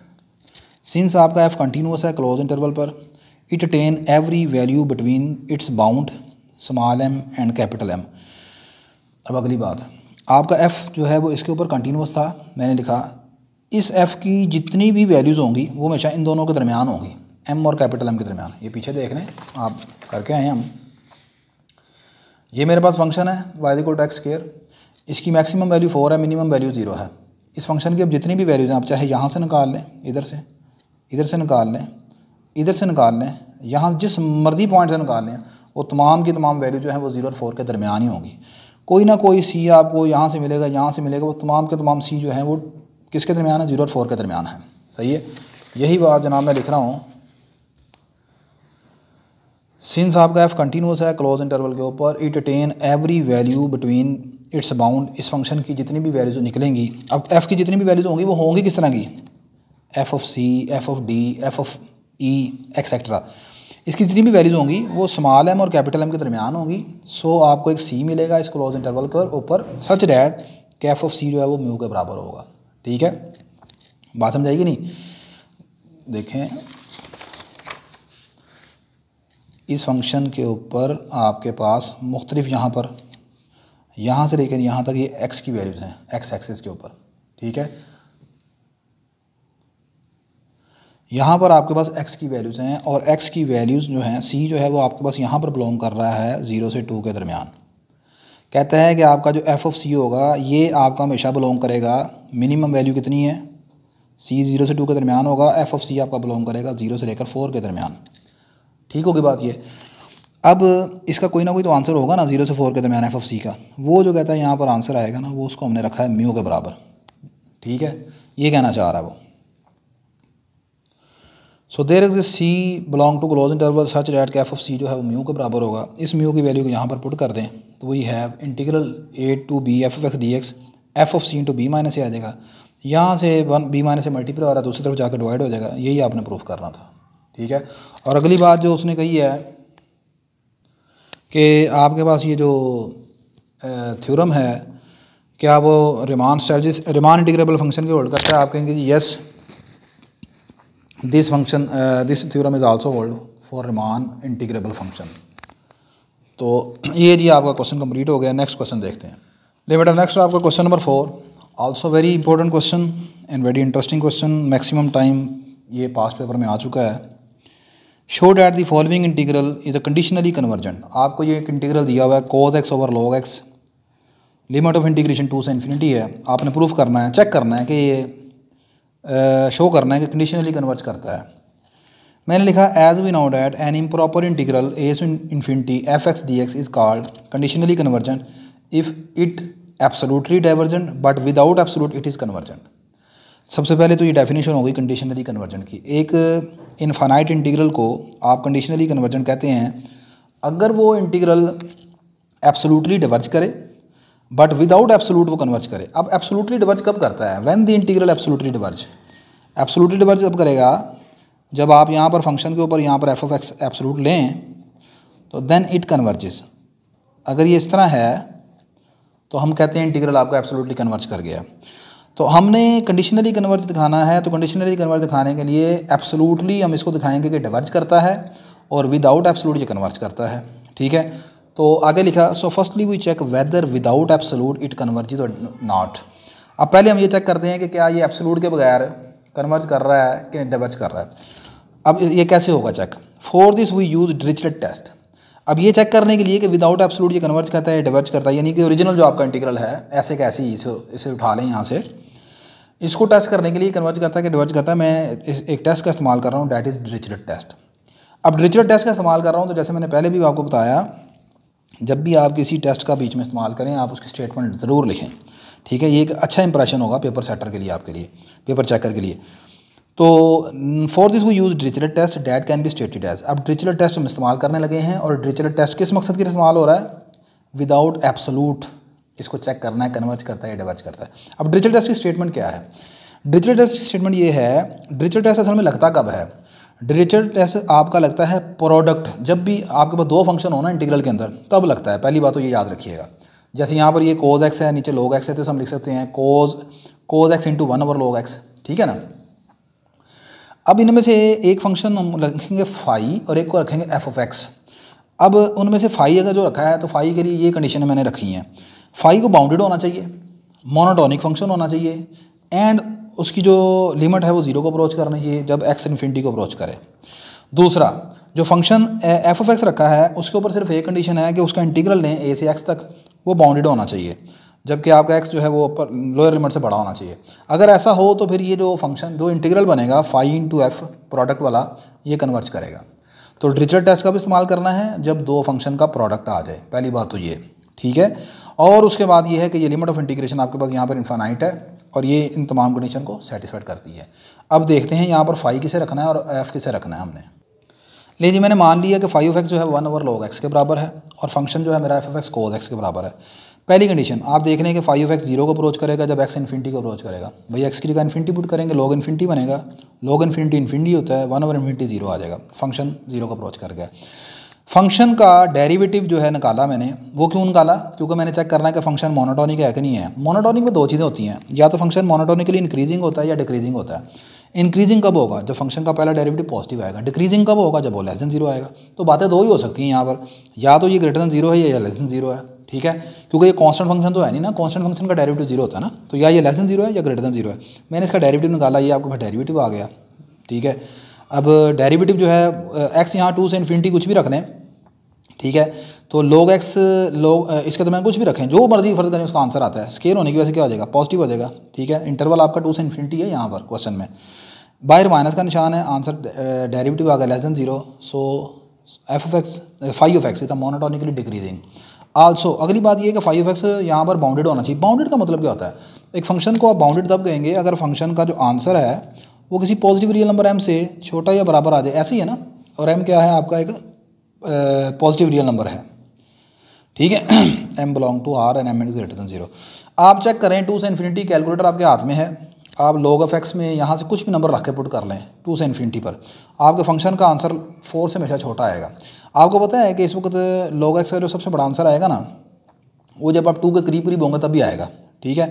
सिंस आपका f कंटिन्यूस है क्लोज इंटरवल पर, it attain every value between its bound small m and capital M। अब अगली बात, आपका f जो है वो इसके ऊपर कंटिन्यूस था, मैंने लिखा इस f की जितनी भी वैल्यूज़ होंगी वो हमेशा इन दोनों के दरमियान होंगी, m और कैपिटल M के दरमियान। ये पीछे देख लें, आप करके आए हैं हम। ये मेरे पास फंक्शन है y equal to x square, इसकी मैक्सिमम वैल्यू 4 है, मिनिमम वैल्यू 0 है। इस फंक्शन की अब जितनी भी वैल्यूज़ हैं, आप चाहे यहाँ से निकाल लें, इधर से निकाल लें, इधर से निकाल लें, यहाँ जिस मर्जी पॉइंट से निकाल लें, वो तमाम की तमाम वैल्यू जो है वो 0 और 4 के दरमियान ही होंगी। कोई ना कोई c आपको यहाँ से मिलेगा, यहाँ से मिलेगा, वो तमाम के तमाम c जो है वो किसके दरमियान है? 0 और 4 के दरमियान है। सही है, यही बात जनाब मैं लिख रहा हूँ। सिंस आपका f कंटिन्यूस है क्लोज इंटरवल के ऊपर, it attain every value between its bound, इस फंक्शन की जितनी भी वैल्यूज़ निकलेंगी, अब f की जितनी भी वैल्यूज़ होंगी वो होंगी किस तरह की? f of c, f of d, f of e etcetera. इसकी जितनी भी वैल्यूज़ होंगी वो स्मॉल m और कैपिटल M के दरमियान होंगी। सो आपको एक c मिलेगा इस क्लोज इंटरवल के ऊपर, सच डैट कि f ऑफ c जो है वो म्यू के बराबर होगा। ठीक है, बात समझ आएगी नहीं? देखें, इस फंक्शन के ऊपर आपके पास मुख्तलिफ यहाँ से लेकर यहाँ तक ये x की वैल्यूज़ हैं, x एक्सिस के ऊपर। ठीक है, यहाँ पर आपके पास x की वैल्यूज़ हैं, और x की वैल्यूज़ जो हैं, c जो है वो आपके पास यहाँ पर बिलोंग कर रहा है 0 से 2 के दरमियान। कहता है कि आपका जो f ऑफ c होगा ये आपका हमेशा बिलोंग करेगा, मिनिमम वैल्यू कितनी है? c 0 से 2 के दरमियान होगा, f ऑफ c आपका बिलोंग करेगा 0 से लेकर 4 के दरमियान। ठीक होगी बात ये? अब इसका कोई ना कोई तो आंसर होगा ना 0 से 4 के दरमियान f ऑफ c का, वो जो कहता है यहाँ पर आंसर आएगा ना, वो उसको हमने रखा है म्यू के बराबर। ठीक है, ये कहना चाह रहा है वो। So there exist c belong to closed interval such that कि f ऑफ c जो है वो म्यू के बराबर होगा। इस म्यू की वैल्यू को यहाँ पर पुट कर दें तो वही है integral a to b f of x dx, f of c into b minus a आ जाएगा। यहाँ से वन बी माइनस से मल्टीप्लाई हो रहा है, दूसरी तरफ जाकर डिवाइड हो जाएगा, यही आपने प्रूफ करना था। ठीक है। और अगली बात जो उसने कही है कि आपके पास ये जो थ्योरम है, क्या वो रिमान इंटीग्रेबल फंक्शन के होल्ड करता है? आप कहेंगे जी yes, this theorem is also hold for Riemann integrable function. तो ये जी आपका क्वेश्चन कंप्लीट हो गया। नेक्स्ट क्वेश्चन देखते हैं। ले बेटा नेक्स्ट आपका question number 4, also very important question and very interesting question. Maximum time ये पास्ट पेपर में आ चुका है। Show that the following integral is a conditionally convergent. आपको ये एक इंटीग्रल दिया हुआ है cos x over log x, limit of integration 2 से इन्फिनिटी है। आपने प्रूफ करना है, चेक करना है कि ये शो करना है कि कंडीशनली कन्वर्ज करता है। मैंने लिखा as we know that an improper integral A to infinity F x D X is called conditionally convergent if it absolutely divergent but without absolute it is convergent. सबसे पहले तो ये डेफिनेशन हो गई कंडीशनली कन्वर्जेंट की। एक इनफाइनाइट इंटीग्रल को आप कंडीशनली कन्वर्जेंट कहते हैं अगर वो इंटीग्रल एब्सोल्युटली डिवर्ज करे बट विदाउट एब्सोल्यूट वो कन्वर्ज करे। अब एब्सोल्युटली डिवर्ज कब करता है? When the integral absolutely diverge. Absolutely diverge कब करेगा? जब आप यहाँ पर फंक्शन के ऊपर यहाँ पर एफ ऑफ एक्स एब्सोल्यूट लें तो देन इट कन्वर्जेस। अगर ये इस तरह है तो हम कहते हैं इंटीग्रल आपका एब्सोल्युटली कन्वर्ज कर गया। तो हमने कंडीशनली कन्वर्ज दिखाना है, तो कंडीशनली कन्वर्ज दिखाने के लिए एब्सोल्युटली हम इसको दिखाएंगे कि डिवर्ज करता है और विदाउट एब्सोल्यूट ये कन्वर्ज करता है। ठीक है। तो आगे लिखा so firstly we check whether without absolute it converges और नॉट। अब पहले हम ये चेक करते हैं कि क्या ये एब्सोल्यूट के बगैर कन्वर्ज कर रहा है कि डिवर्ज कर रहा है। अब ये कैसे होगा check? For this we use Dirichlet test. अब ये चेक करने के लिए कि विदाउट एब्सोल्यूट ये कन्वर्ज करता है, डिवर्ज करता है, यानी कि ओरिजिनल जो आपका इंटीग्रल है ऐसे कैसे ही इसे उठा लें यहाँ से, इसको टेस्ट करने के लिए कन्वर्ज करता है कि डिवर्ज करता है। मैं एक टेस्ट का इस्तेमाल कर रहा हूँ, डैट इज़ डिरिचलेट टेस्ट। अब डिरिचलेट टेस्ट का इस्तेमाल कर रहा हूँ तो जैसे मैंने पहले भी आपको बताया, जब भी आप किसी टेस्ट का बीच में इस्तेमाल करें आप उसकी स्टेटमेंट ज़रूर लिखें। ठीक है। ये एक अच्छा इंप्रेशन होगा पेपर सेटर के लिए, आपके लिए, पेपर चेकर के लिए। तो for this we use Dirichlet test that can be stated as. अब डिरिचलेट टेस्ट हम इस्तेमाल करने लगे हैं और डिरिचलेट टेस्ट किस मकसद के लिए इस्तेमाल हो रहा है? विदाउट एब्सोल्यूट इसको चेक करना है कन्वर्ज करता है या डिवर्ज करता है। अब डिरिचलेट टेस्ट की स्टेटमेंट क्या है? डिरिचलेट टेस्ट की स्टेटमेंट ये है, डिरिचलेट टेस्ट असल में लगता कब है? डिरिचलेट टेस्ट आपका लगता है प्रोडक्ट, जब भी आपके पास दो फंक्शन हो ना इंटीग्रल के अंदर तब लगता है। पहली बात तो ये याद रखिएगा। जैसे यहाँ पर ये cos x है, नीचे log x है, तो हम लिख सकते हैं cos x into 1 over log x। ठीक है ना। अब इनमें से एक फंक्शन हम रखेंगे फाई और एक को रखेंगे एफ ऑफ एक्स। अब उनमें से फाई अगर जो रखा है तो फाई के लिए ये कंडीशन मैंने रखी हैं। फाई को बाउंडेड होना चाहिए, मोनोटोनिक फंक्शन होना चाहिए एंड उसकी जो लिमिट है वो 0 को अप्रोच करनी चाहिए जब एक्स इन्फिनिटी को अप्रोच करे। दूसरा, जो फंक्शन एफ ऑफ एक्स रखा है उसके ऊपर सिर्फ एक कंडीशन है कि उसका इंटीग्रल लें ए से एक्स तक, वो बाउंडेड होना चाहिए, जबकि आपका एक्स जो है वो ऊपर लोअर लिमिट से बड़ा होना चाहिए। अगर ऐसा हो तो फिर ये जो फंक्शन जो इंटीग्रल बनेगा फाई इंटू एफ प्रोडक्ट वाला, ये कन्वर्ज करेगा। तो डिरिचलेट टेस्ट का भी इस्तेमाल करना है जब दो फंक्शन का प्रोडक्ट आ जाए, पहली बात तो ये। ठीक है। और उसके बाद ये है कि ये लिमिट ऑफ इंटीग्रेशन आपके पास यहाँ पर इन्फानाइट है और ये इन तमाम कंडीशन को सेटिस्फाइड करती है। अब देखते हैं यहाँ पर फाई किसे रखना है और एफ किसे रखना है हमने। ले जी, मैंने मान लिया कि फाई ऑफ एक्स जो है 1 ओवर log x के बराबर है और फंक्शन जो है मेरा F of x cos x के बराबर है। पहली कंडीशन आप देख लें कि फाई ऑफ एक्स 0 को अप्रोच करेगा जब एक्स इन्फिनिटी को अप्रोच करेगा। भाई एक्स की जगह इन्फिनिटी पुट करेंगे, log इन्फिनिटी बनेगा, log इन्फिनिटी इन्फिनिटी होता है, 1 ओवर इन्फिनिटी 0 आ जाएगा। फंक्शन 0 को अप्रोच कर गया। फंक्शन का डेरिवेटिव जो है निकाला मैंने, वो क्यों निकाला? क्योंकि मैंने चेक करना है कि फंक्शन मोनोटोनिक है कि नहीं है। मोनोटोनिक में दो चीज़ें होती हैं, या तो फंक्शन मोनोटोनिकली इंक्रीजिंग होता है या डिक्रीजिंग होता है। इंक्रीजिंग कब होगा? जब फंक्शन का पहला डेरिवेटिव पॉजिटिव आएगा। डिक्रीजिंग कब होगा? जब वो लेस देन 0 आएगा। तो बातें दो ही हो सकती हैं यहाँ पर, या तो ये ग्रेटर देन 0 है या लेस देन 0 है। ठीक है। क्योंकि ये कांस्टेंट फंक्शन तो है नहीं ना, कांस्टेंट फंक्शन का डेरिवेटिव 0 होता है ना, तो या ये लेस देन 0 है या ग्रेटर देन 0 है। मैंने इसका डेरिवेटिव निकाला, ये आपके पास डेरिवेटिव आ गया। ठीक है। अब डेरिवेटिव जो है एक्स यहाँ 2 से इन्फिनिटी कुछ भी रख लें, ठीक है, तो log x इसके दरम्यान कुछ भी रखें, जो मर्जी फर्ज करें उसका आंसर आता है। स्केल होने की वजह से क्या हो जाएगा? पॉजिटिव हो जाएगा। ठीक है। इंटरवल आपका 2 से इन्फिनिटी है यहाँ पर क्वेश्चन में, बाहर माइनस का निशान है, आंसर डेरिवेटिव आ गया less than 0। So F of X phi of X is monotonically decreasing. Also अगली बात ये है कि फाई ऑफ एक्स यहाँ पर बाउंडेड होना चाहिए। बाउंडेड का मतलब क्या होता है? एक फंक्शन को आप बाउंडेड तब कहेंगे अगर फंक्शन का जो आंसर है वो किसी पॉजिटिव रियल नंबर m से छोटा या बराबर आ जाए। ऐसे ही है ना, और m क्या है आपका? एक पॉजिटिव रियल नंबर है। ठीक है। m belong to r and m is greater than 0। आप चेक करें 2 से इन्फिनिटी, कैलकुलेटर आपके हाथ में है, आप log ऑफ एक्स में यहाँ से कुछ भी नंबर रख के पुट कर लें 2 से इन्फिनिटी पर, आपके फंक्शन का आंसर 4 से हमेशा छोटा आएगा। आपको पता है कि इस वक्त log एक्स का जो सबसे बड़ा आंसर आएगा ना, वो जब आप 2 के करीब करीब होंगे तभी आएगा, ठीक है।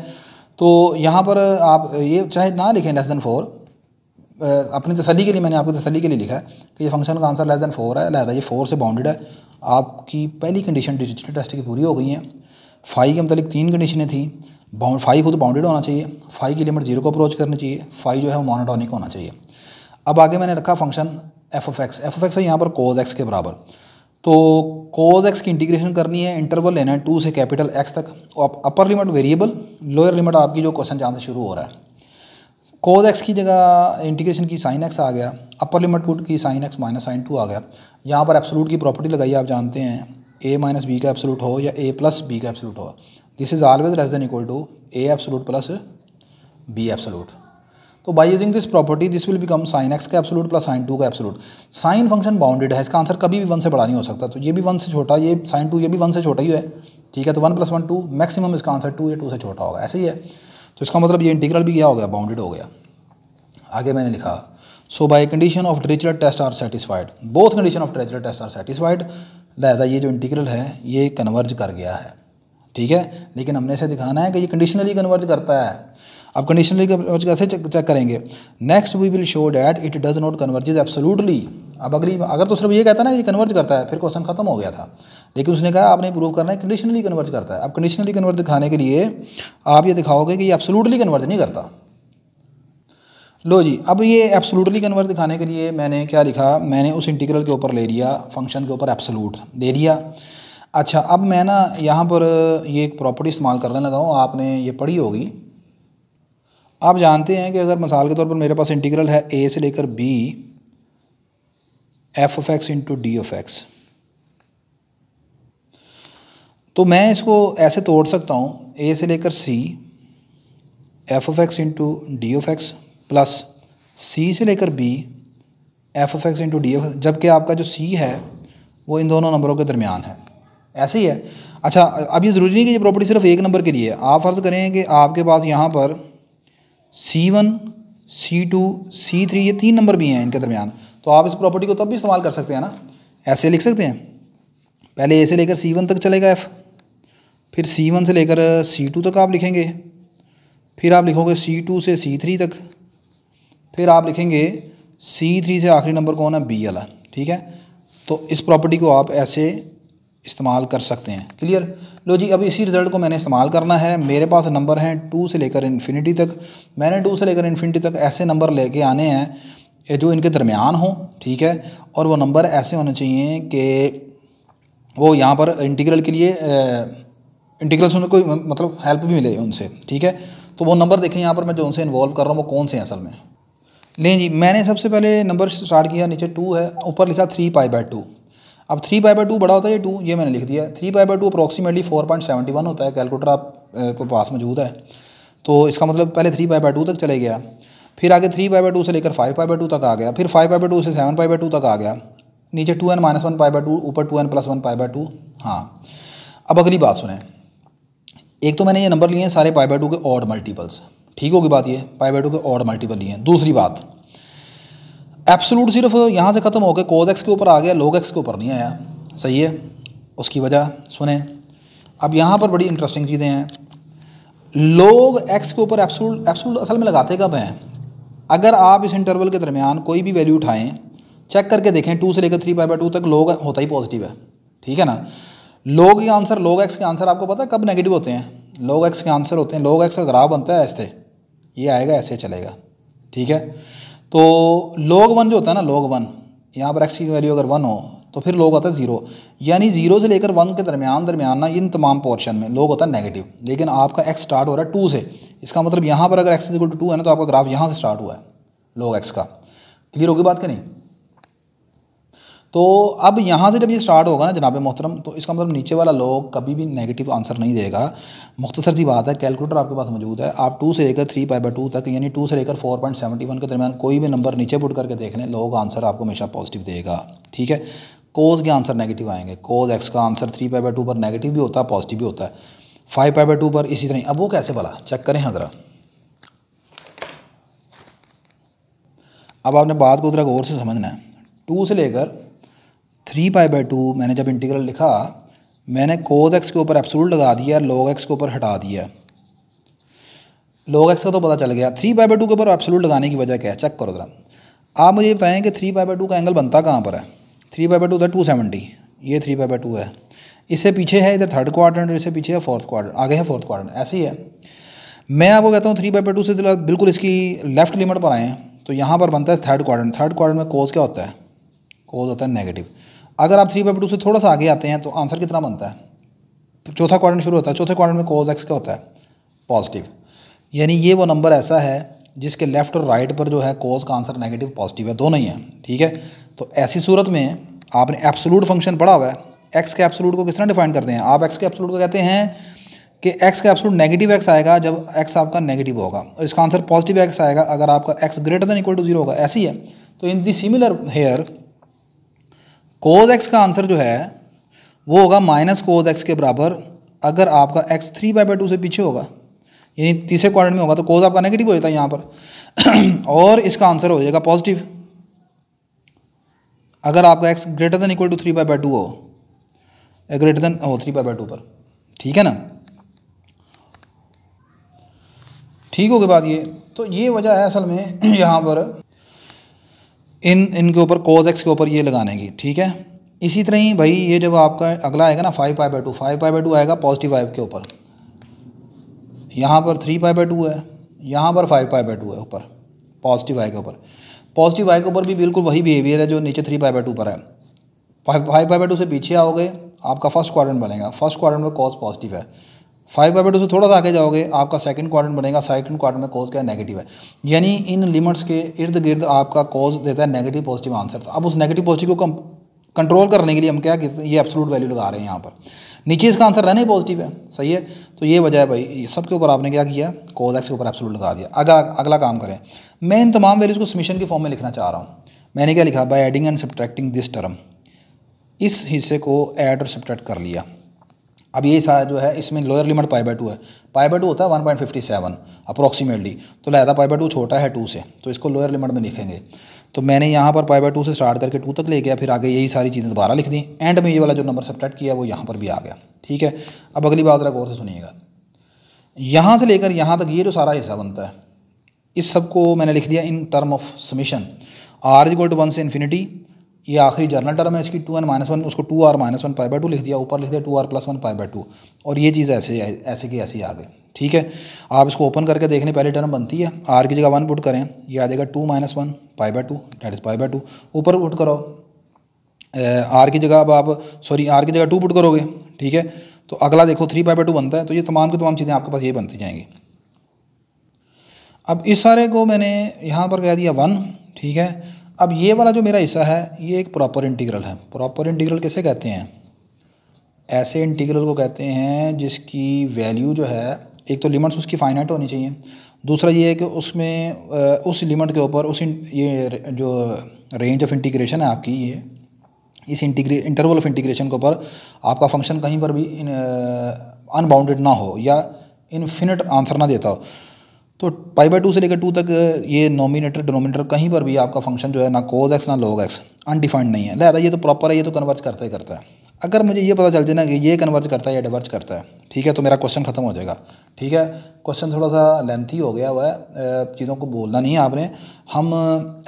तो यहाँ पर आप ये चाहे ना लिखें लेस दैन 4, अपनी तसल्ली के लिए मैंने आपको तसल्ली के लिए लिखा है कि ये फंक्शन का आंसर लेस दैन 4 है, लिहाजा ये 4 से बाउंडेड है। आपकी पहली कंडीशन डिजिटल टेस्ट की पूरी हो गई है। फाई के मतलब 3 कंडीशनें थी। फाई खुद बाउंडेड होना चाहिए, फाई की लिमिट 0 को अप्रोच करनी चाहिए, फाई जो है वो मोनोटोनिक होना चाहिए। अब आगे मैंने रखा फंक्शन एफ ऑफ एक्स है यहाँ पर कोज एक्स के बराबर। तो कोज एक्स की इंटीग्रेशन करनी है, इंटरवल लेना है 2 से कैपिटल एक्स तक। Upper limit variable, lower limit आपकी जो क्वेश्चन जहाँ से शुरू हो रहा है। कोज एक्स की जगह इंटीग्रेशन की साइन एक्स आ गया, अपर लिमिट पुट की साइन एक्स माइनस साइन 2 आ गया। यहाँ पर एब्सोल्यूट की प्रॉपर्टी लगाई, आप जानते हैं a माइनस बी का एब्सोल्यूट हो या a प्लस बी का एब्सोल्यूट हो, this is always less than equal to a absolute plus b absolute. तो by using this property this will become sine x का एब्सोल्यूट प्लस साइन 2 का एब्सोल्यूट। साइन फंक्शन बाउंडेड है, इसका आंसर कभी भी 1 से बड़ा नहीं हो सकता। तो ये भी 1 से छोटा, ये साइन 2 ये भी 1 से छोटा ही है, ठीक है। तो 1 + 1 2, मैक्सिमम इसका आंसर 2 या 2 से छोटा होगा, ऐसे ही है। तो इसका मतलब ये इंटीग्रल भी क्या हो गया, बाउंडेड हो गया। आगे मैंने लिखा so by condition of Dirichlet test are satisfied, both condition of Dirichlet test are satisfied, लिहाजा ये जो इंटीग्रल है ये कन्वर्ज कर गया है, ठीक है। लेकिन हमने इसे दिखाना है कि ये कंडीशनली कन्वर्ज करता है। अब कंडीशनली कन्वर्ज कैसे चेक करेंगे, next we will show that it does not converges absolutely. अब अगली अगर तो सिर्फ ये कहता ना ये कन्वर्ज करता है, फिर क्वेश्चन खत्म हो गया था। लेकिन उसने कहा आपने प्रूव करना है कंडीशनली कन्वर्ज करता है। अब कंडीशनली कन्वर्ज दिखाने के लिए आप ये दिखाओगे कि ये एब्सोल्युटली कन्वर्ज नहीं करता। लो जी, अब ये एब्सोल्युटली कन्वर्ज दिखाने के लिए मैंने क्या लिखा, मैंने उस इंटीग्रल के ऊपर ले लिया, फंक्शन के ऊपर एब्सोल्यूट ले लिया। अच्छा, अब मैं ना यहाँ पर ये एक प्रॉपर्टी इस्तेमाल करने लगा हूँ, आपने ये पढ़ी होगी। आप जानते हैं कि अगर मिसाल के तौर पर मेरे पास इंटीग्रल है a से लेकर b f of x into d of x, तो मैं इसको ऐसे तोड़ सकता हूँ a से लेकर c f of x into d of x plus c से लेकर b f of x into d of x, जबकि आपका जो c है वो इन दोनों नंबरों के दरमियान है, ऐसे ही है। अच्छा, अब ये ज़रूरी नहीं कि ये प्रॉपर्टी सिर्फ एक नंबर के लिए है। आप फ़र्ज़ करें कि आपके पास यहाँ पर C1 C2 C3 ये 3 नंबर भी हैं इनके दरमियान, तो आप इस प्रॉपर्टी को तब भी इस्तेमाल कर सकते हैं ना। ऐसे लिख सकते हैं, पहले a से लेकर C1 तक चलेगा f, फिर C1 से लेकर C2 तक आप लिखेंगे, फिर आप लिखोगे C2 से C3 तक, फिर आप लिखेंगे C3 से आखिरी नंबर कौन है, B वाला, ठीक है। तो इस प्रॉपर्टी को आप ऐसे इस्तेमाल कर सकते हैं, क्लियर। लो जी, अब इसी रिज़ल्ट को मैंने इस्तेमाल करना है। मेरे पास नंबर हैं 2 से लेकर इन्फिनिटी तक, मैंने 2 से लेकर इन्फिनिटी तक ऐसे नंबर लेके आने हैं जो इनके दरमियान हो, ठीक है। और वो नंबर ऐसे होने चाहिए कि वो यहाँ पर इंटीग्रल के लिए इंटीग्रल से उन्हें कोई मतलब हेल्प भी मिले उनसे, ठीक है। तो वो नंबर देखें यहाँ पर मैं जो उनसे इन्वॉल्व कर रहा हूँ वो कौन से हैं असल में। लें जी, मैंने सबसे पहले नंबर स्टार्ट किया, नीचे 2 है, ऊपर लिखा 3π/2। अब 3π/2 बड़ा होता है ये 2, ये मैंने लिख दिया। 3π/2 अप्रॉक्सीमेटली 4.71 होता है, कैलकुलेटर आप को पास मौजूद है, तो इसका मतलब पहले 3π/2 तक चले गया, फिर आगे 3π/2 से लेकर 5π/2 तक आ गया, फिर 5π/2 से 7π/2 तक आ गया, नीचे 2n-1π/2, ऊपर 2n+1π/2। हाँ, अब अगली बात सुने, एक तो मैंने ये नंबर लिए हैं सारे π/2 के ऑड मल्टीपल्स, ठीक होगी बात, ये π/2 के ऑड मल्टीपल लिए हैं। दूसरी बात, एब्सोल्यूट सिर्फ यहाँ से ख़त्म होकर कोज एक्स के ऊपर आ गया, लॉग एक्स के ऊपर नहीं आया, सही है। उसकी वजह सुने, अब यहाँ पर बड़ी इंटरेस्टिंग चीज़ें हैं। लॉग एक्स के ऊपर एब्सोल्यूट असल में लगाते कब हैं, अगर आप इस इंटरवल के दरमियान कोई भी वैल्यू उठाएं, चेक करके देखें 2 से लेकर 3π/2 तक लॉग होता ही पॉजिटिव है, ठीक है ना। लॉग के आंसर, लॉग एक्स के आंसर आपको पता है कब नेगेटिव होते हैं, लॉग एक्स के आंसर होते हैं, लॉग एक्स का ग्राफ बनता है ऐसे, ये आएगा ऐसे चलेगा, ठीक है। तो log 1 जो होता है ना, log 1, यहाँ पर x की वैल्यू अगर 1 हो तो फिर log आता है 0, यानी 0 से लेकर 1 के दरमियान ना इन तमाम पोर्शन में log होता है नेगेटिव। लेकिन आपका x स्टार्ट हो रहा है 2 से, इसका मतलब यहाँ पर अगर x = 2 है ना, तो आपका ग्राफ यहाँ से स्टार्ट हुआ है log x का। क्लियर होगी बात कि नहीं। तो अब यहाँ से जब ये स्टार्ट होगा ना जनाब मोहतरम, तो इसका मतलब नीचे वाला log कभी भी नेगेटिव आंसर नहीं देगा। मुख्तसर सी बात है, कैलकुलेटर आपके पास मौजूद है, आप 2 से लेकर 3π/2 तक यानी 2 से लेकर 4.71 के दरमियान कोई भी नंबर नीचे पुट करके देख लें, log आंसर आपको हमेशा पॉजिटिव देगा, ठीक है। कोज के आंसर नेगेटिव आएंगे, कोज एक्स का आंसर 3π/2 पर नेगेटिव भी होता है, पॉजिटिव भी होता है, 5π/2 पर इसी तरह। अब वो कैसे भला चेक करें हाँ ज़रा, अब आपने बात को ज़रा गौर से समझना है। 2 से लेकर 3π/2 मैंने जब इंटीग्रल लिखा, मैंने cos x के ऊपर एब्सोल्यूट लगा दिया, log x के ऊपर हटा दिया। log x का तो पता चल गया, 3π/2 के ऊपर एब्सोल्यूट लगाने की वजह क्या है, चेक करो ज़रा। आप मुझे बताएं कि 3π/2 का एंगल बनता कहाँ पर है। 3π/2 था 270, ये 3π/2 है। इससे पीछे है इधर थर्ड क्वाड्रेंट, इससे पीछे है फोर्थ क्वाड्रेंट, आगे है फोर्थ क्वाड्रेंट, ऐसे ही है। मैं आपको कहता हूँ 3π/2 से बिल्कुल इसकी लेफ्ट लिमिट पर आएँ तो यहाँ पर बनता है थर्ड क्वाड्रेंट। थर्ड क्वाड्रेंट में कोस क्या होता है, कोस होता है नेगेटिव। अगर आप 3/2 से थोड़ा सा आगे आते हैं तो आंसर कितना बनता है, चौथा क्वाड्रेंट शुरू होता है। चौथे क्वाड्रेंट में cos x क्या होता है, पॉजिटिव। यानी ये वो नंबर ऐसा है जिसके लेफ्ट और राइट पर जो है cos का आंसर नेगेटिव पॉजिटिव है, दोनों ही है, ठीक है। तो ऐसी सूरत में आपने एब्सोल्यूट फंक्शन पढ़ा हुआ है। x के एब्सोल्यूट को किस तरह डिफाइन करते हैं आप, x के एब्सोल्यूट को कहते हैं कि x का एब्सोल्यूट नेगेटिव x आएगा जब x आपका नेगेटिव होगा, इसका आंसर पॉजिटिव x आएगा अगर आपका x greater than equal to 0 होगा, ऐसी है। तो in the similar here cos x का आंसर जो है वो होगा -cos x के बराबर अगर आपका x 3π/2 से पीछे होगा, यानी तीसरे क्वाड्रेंट में होगा तो cos आपका नेगेटिव हो जाता है यहाँ पर और इसका आंसर हो जाएगा पॉजिटिव अगर आपका x greater than equal to 3π/2 हो, ग्रेटर देन हो 3π/2 पर, ठीक है ना। ठीक हो गई बात ये। तो ये वजह है असल में यहाँ पर इनके ऊपर cos x के ऊपर ये लगाने की, ठीक है। इसी तरह ही भाई ये जब आपका अगला आएगा ना 5π/2, 5π/2 आएगा पॉजिटिव 5 के ऊपर, यहाँ पर 3π/2 है, यहाँ पर 5π/2 है ऊपर पॉजिटिव 5 के ऊपर। पॉजिटिव 5 के ऊपर भी बिल्कुल वही बिहेवियर है जो नीचे 3π/2 पर है। 5π/2 से पीछे आओगे आपका फर्स्ट क्वाड्रेंट बनेगा, फर्स्ट क्वाड्रेंट में cos पॉजिटिव है। 5π/2 से थोड़ा सा आगे जाओगे आपका सेकंड क्वाड्रेंट बनेगा, सेकंड क्वाड्रेंट में cos क्या है, नेगेटिव है। यानी इन लिमिट्स के इर्द गिर्द आपका cos देता है नेगेटिव पॉजिटिव आंसर। तो अब उस नेगेटिव पॉजिटिव को कंट्रोल करने के लिए हम क्या कहते हैं, ये एब्सोल्यूट वैल्यू लगा रहे हैं यहाँ पर। नीचे इसका आंसर रहना ही पॉजिटिव है, सही है। तो ये वजह है भाई, ये सब के ऊपर आपने क्या किया, cos x के ऊपर एब्सोल्यूट लगा दिया। अगला काम करें, मैं इन तमाम वैल्यूज़ को समीशन के फॉर्म में लिखना चाह रहा हूँ। मैंने क्या लिखा, by adding and subtracting this term, इस हिस्से को ऐड और सब्ट्रैक्ट कर लिया। अब ये सारा जो है इसमें लोअर लिमिट π/2 है, π/2 होता है 1.57 अप्रॉक्सीमेटली, तो लिहाजा π/2 छोटा है 2 से, तो इसको लोअर लिमिट में लिखेंगे। तो मैंने यहाँ पर π/2 से स्टार्ट करके 2 तक ले गया, फिर आगे यही सारी चीज़ें दोबारा लिख दी, एंड में ये वाला जो नंबर सब्ट्रैक्ट किया वो यहाँ पर भी आ गया, ठीक है। अब अगली बात ज़रा गौर से सुनिएगा, यहाँ से लेकर यहाँ तक ये जो सारा हिस्सा बनता है इस सब को मैंने लिख दिया इन टर्म ऑफ समीशन। r = 1 से इन्फिनिटी, ये आखिरी जर्नल टर्म है इसकी 2n-1, उसको 2r - 1 π/2 लिख दिया, ऊपर लिख दिया 2r + 1 π/2, और ये चीज़ ऐसे की ऐसी आ गई, ठीक है। आप इसको ओपन करके देखने, पहली टर्म बनती है, r की जगह 1 पुट करें, ये आ जाएगा 2 - 1 π/2 दैट इज़ π/2। ऊपर पुट करो r की जगह, अब आप r की जगह 2 पुट करोगे, ठीक है। तो अगला देखो 3π/2 बनता है। तो ये तमाम की तमाम चीज़ें आपके पास ये बनती जाएंगी। अब इस सारे को मैंने यहाँ पर कह दिया 1, ठीक है। अब ये वाला जो मेरा हिस्सा है ये एक प्रॉपर इंटीग्रल है। प्रॉपर इंटीग्रल किसे कहते हैं, ऐसे इंटीग्रल को कहते हैं जिसकी वैल्यू जो है, एक तो लिमिट्स उसकी फाइनाइट होनी चाहिए, दूसरा ये है कि उसमें उस लिमिट के ऊपर ये जो रेंज ऑफ इंटीग्रेशन है आपकी, ये इस इंटरवल ऑफ इंटीग्रेशन के ऊपर आपका फंक्शन कहीं पर भी अनबाउंडेड ना हो या इन्फिनिट आंसर ना देता हो। तो π/2 से लेकर 2 तक ये नोमिनेटर डिनोमिनेटर कहीं पर भी आपका फंक्शन जो है ना cos x ना log x अनडिफाइंड नहीं है, लिहाजा ये तो प्रॉपर है, ये तो कन्वर्ज करता ही करता है। अगर मुझे ये पता चल जाए ना कि ये कन्वर्ज करता है या डिवर्ज करता है, ठीक है, तो मेरा क्वेश्चन ख़त्म हो जाएगा, ठीक है। क्वेश्चन थोड़ा सा लेंथी हो गया हुआ है, चीज़ों को बोलना नहीं है आपने, हम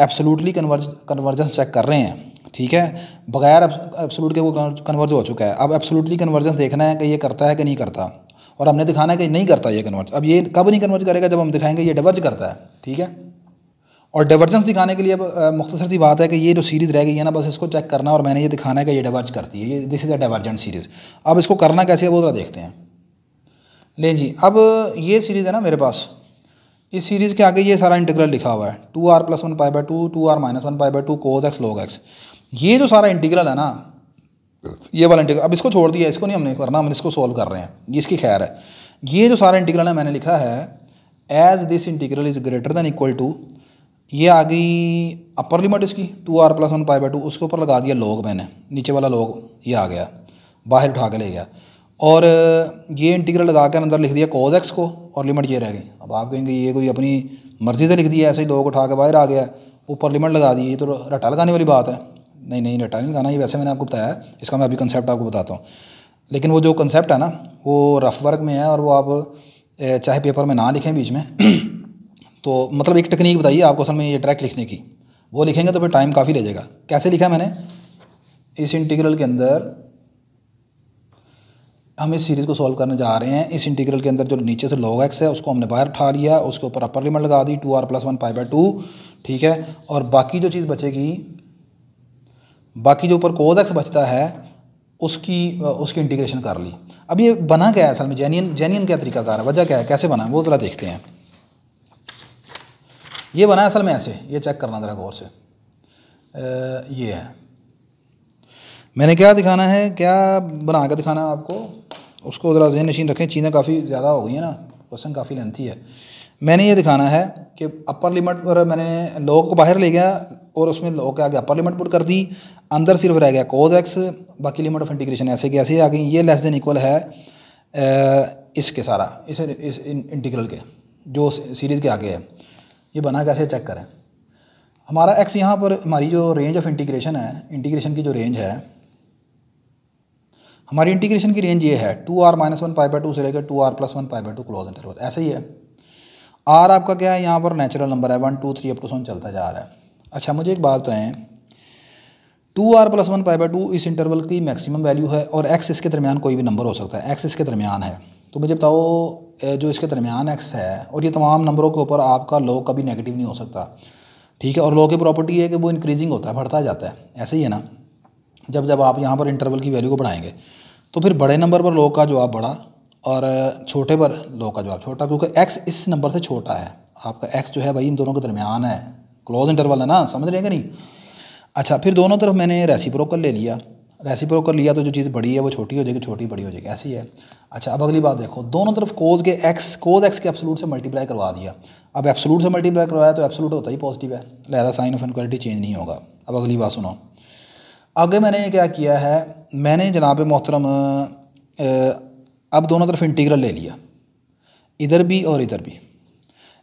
एब्सोल्युटली कन्वर्जेंस चेक कर रहे हैं, ठीक है। बगैर एब्सोल्यूट के वो कन्वर्ज हो चुका है, अब एब्सोल्युटली कन्वर्जेंस देखना है कि ये करता है कि नहीं करता, और हमने दिखाना है कि नहीं करता ये कन्वर्ज। अब ये कब नहीं कन्वर्ज करेगा, जब हम दिखाएंगे ये डिवर्ज करता है, ठीक है। और डिवर्जेंस दिखाने के लिए अब मुख्तसर सी बात है कि ये जो सीरीज़ रह गई है ना, बस इसको चेक करना और मैंने ये दिखाना है कि ये डिवर्ज करती है, ये this is a divergent series. अब इसको करना कैसे है वो ज़रा देखते हैं। लें जी, अब ये सीरीज़ है ना मेरे पास, इस सीरीज़ के आगे ये सारा इंटीग्रल लिखा हुआ है 2r + 1 π/2 2r - 1 π/2 cos x log x। ये जो सारा इंटीग्रल है ना, ये वाला इंटीग्रल, अब इसको छोड़ दिया, इसको नहीं हमने करना, हम इसको सोल्व कर रहे हैं, ये इसकी खैर है। ये जो सारा इंटीग्रल है मैंने लिखा है as this integral is greater than equal to, ये आ गई अपर लिमिट इसकी 2r + 1 π/2, उसके ऊपर लगा दिया log, मैंने नीचे वाला log ये आ गया, बाहर उठा के ले गया, और ये इंटीग्रल लगा के अंदर लिख दिया cos x को, और लिमिट ये रह गई। अब आप कहेंगे ये कोई अपनी मर्ज़ी से लिख दिया, ऐसे ही log उठा के बाहर आ गया, ऊपर लिमिट लगा दी, ये तो रट्टा लगाने वाली बात है। नहीं नहीं, रट्टा नहीं लगाना, ये वैसे मैंने आपको बताया है, इसका मैं अभी कंसेप्ट आपको बताता हूँ। लेकिन वो जो कंसेप्ट है ना वो रफ वर्क में है, और वो आप चाहे पेपर में ना लिखें बीच में तो मतलब एक टेक्निक बताइए आपको असल में ये डायरेक्ट लिखने की, वो लिखेंगे तो फिर टाइम काफ़ी ले जाएगा। कैसे लिखा मैंने, इस इंटीग्रल के अंदर हम इस सीरीज़ को सॉल्व करने जा रहे हैं। इस इंटीग्रल के अंदर जो नीचे से log x है उसको हमने बाहर उठा लिया, उसके ऊपर अपर लिमिट लगा दी 2r+1 π/2, ठीक है। और बाकी जो चीज़ बचेगी, बाकी जो ऊपर cos x बचता है उसकी इंटीग्रेशन कर ली। अब ये बना क्या है असल में, जेन्युइन क्या तरीकाकार है, वजह क्या है, कैसे बना है वो ज़रा देखते हैं। ये बना है असल में ऐसे, ये चेक करना ज़रा गौर से। ये है, मैंने क्या दिखाना है, क्या बना कर दिखाना है आपको, उसको ज़रा ज़हन नशीन रखें। चीज़ें काफ़ी ज़्यादा हो गई हैं ना, क्वेश्चन काफ़ी लेंथी है। मैंने ये दिखाना है कि अपर लिमिट पर मैंने log को बाहर ले गया और उसमें log के आगे अपर लिमिट पुट कर दी, अंदर सिर्फ रह गया cos x, बाकी लिमिट ऑफ इंटीग्रेशन ऐसे की ऐसे आ गई। ये लेस देन इक्वल है इसके सारा, इस इंटीग्रल के जो सीरीज़ के आगे है। ये बना कैसे चेक करें। हमारा x यहाँ पर, हमारी जो रेंज ऑफ इंटीग्रेशन है, इंटीग्रेशन की जो रेंज है, हमारी इंटीग्रेशन की रेंज ये है 2r-1 π/2 से लेकर 2r+1 π/2 क्लोज इंटरवल, ऐसे ही है। r आपका क्या है, यहाँ पर नेचुरल नंबर है, 1 2 3 अप टू 7 चलता जा रहा है। अच्छा मुझे एक बात बताएं, 2r+1 π/2 इस इंटरवल की मैक्सिमम वैल्यू है और x इसके दरमियान कोई भी नंबर हो सकता है, x इसके दरमियान है। तो मुझे बताओ जो इसके दरमियान x है, और ये तमाम नंबरों के ऊपर आपका log कभी नेगेटिव नहीं हो सकता, ठीक है। और log की प्रॉपर्टी है कि वो इंक्रीजिंग होता है, बढ़ता जाता है, ऐसे ही है ना। जब आप यहाँ पर इंटरवल की वैल्यू को बढ़ाएंगे तो फिर बड़े नंबर पर log का जवाब बड़ा और छोटे पर log का जवाब छोटा, क्योंकि x इस नंबर से छोटा है। आपका x जो है भाई इन दोनों के दरमियान है, क्लोज इंटरवल है ना, समझ रहे हैं कि नहीं। अच्छा फिर दोनों तरफ मैंने रेसिप्रोकल ले लिया, रेसिप्रोकल लिया तो जो चीज़ बड़ी है वो छोटी हो जाएगी, छोटी बड़ी हो जाएगी, ऐसी है। अच्छा अब अगली बात देखो, दोनों तरफ cos x के एब्सोल्यूट से मल्टीप्लाई करवा दिया। अब एब्सोल्यूट से मल्टीप्लाई करवाया तो एब्सोल्यूट होता ही पॉजिटिव है, लिहाजा साइन ऑफ इनइक्वालिटी चेंज नहीं होगा। अब अगली बात सुनो, आगे मैंने क्या किया है, मैंने जनाब मोहतरम अब दोनों तरफ इंटीग्रल ले लिया, इधर भी और इधर भी।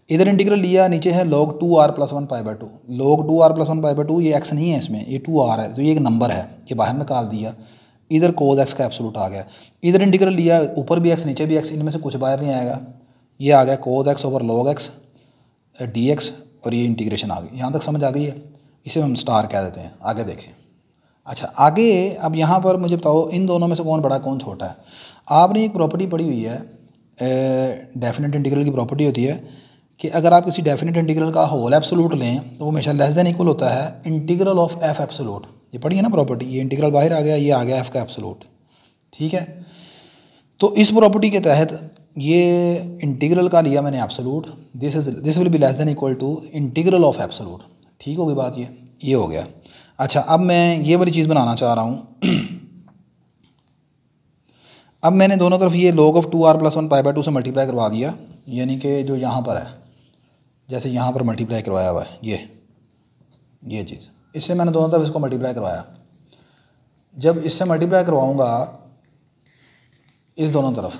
इधर इंटीग्रल लिया, नीचे है log 2r+1 π/2, log 2r+1 π/2, ये x नहीं है इसमें, ये 2r है, तो ये एक नंबर है, ये बाहर निकाल दिया। इधर cos x का एब्सोल्यूट आ गया। इधर इंटीग्रल लिया, ऊपर भी x नीचे भी x, इनमें से कुछ बाहर नहीं आएगा, ये आ गया cos x over log x dx, और ये इंटीग्रेशन आ गई। यहाँ तक समझ आ गई है, इसे हम स्टार कह देते हैं। आगे देखें। अच्छा आगे अब यहाँ पर मुझे बताओ इन दोनों में से कौन बड़ा कौन छोटा है। आपने एक प्रॉपर्टी पढ़ी हुई है, डेफिनेट इंटीग्रल की प्रॉपर्टी होती है कि अगर आप किसी डेफिनेट इंटीग्रल का होल एब्सोल्यूट लें तो वो हमेशा लेस देन इक्वल होता है इंटीग्रल ऑफ f एब्सोल्यूट। ये पढ़ी है ना प्रॉपर्टी, ये इंटीग्रल बाहर आ गया, ये आ गया f का एब्सोल्यूट, ठीक है। तो इस प्रॉपर्टी के तहत ये इंटीग्रल का लिया मैंने absolute, this will be less than equal to integral of absolute, ठीक होगी बात, ये हो गया। अच्छा अब मैं ये वाली चीज़ बनाना चाह रहा हूँ। अब मैंने दोनों तरफ ये log ऑफ 2r+1 π/2 से मल्टीप्लाई करवा दिया, यानी कि जो यहाँ पर है, जैसे यहाँ पर मल्टीप्लाई करवाया हुआ है ये चीज़, इससे मैंने दोनों तरफ इसको मल्टीप्लाई करवाया। जब इससे मल्टीप्लाई करवाऊँगा इस दोनों तरफ,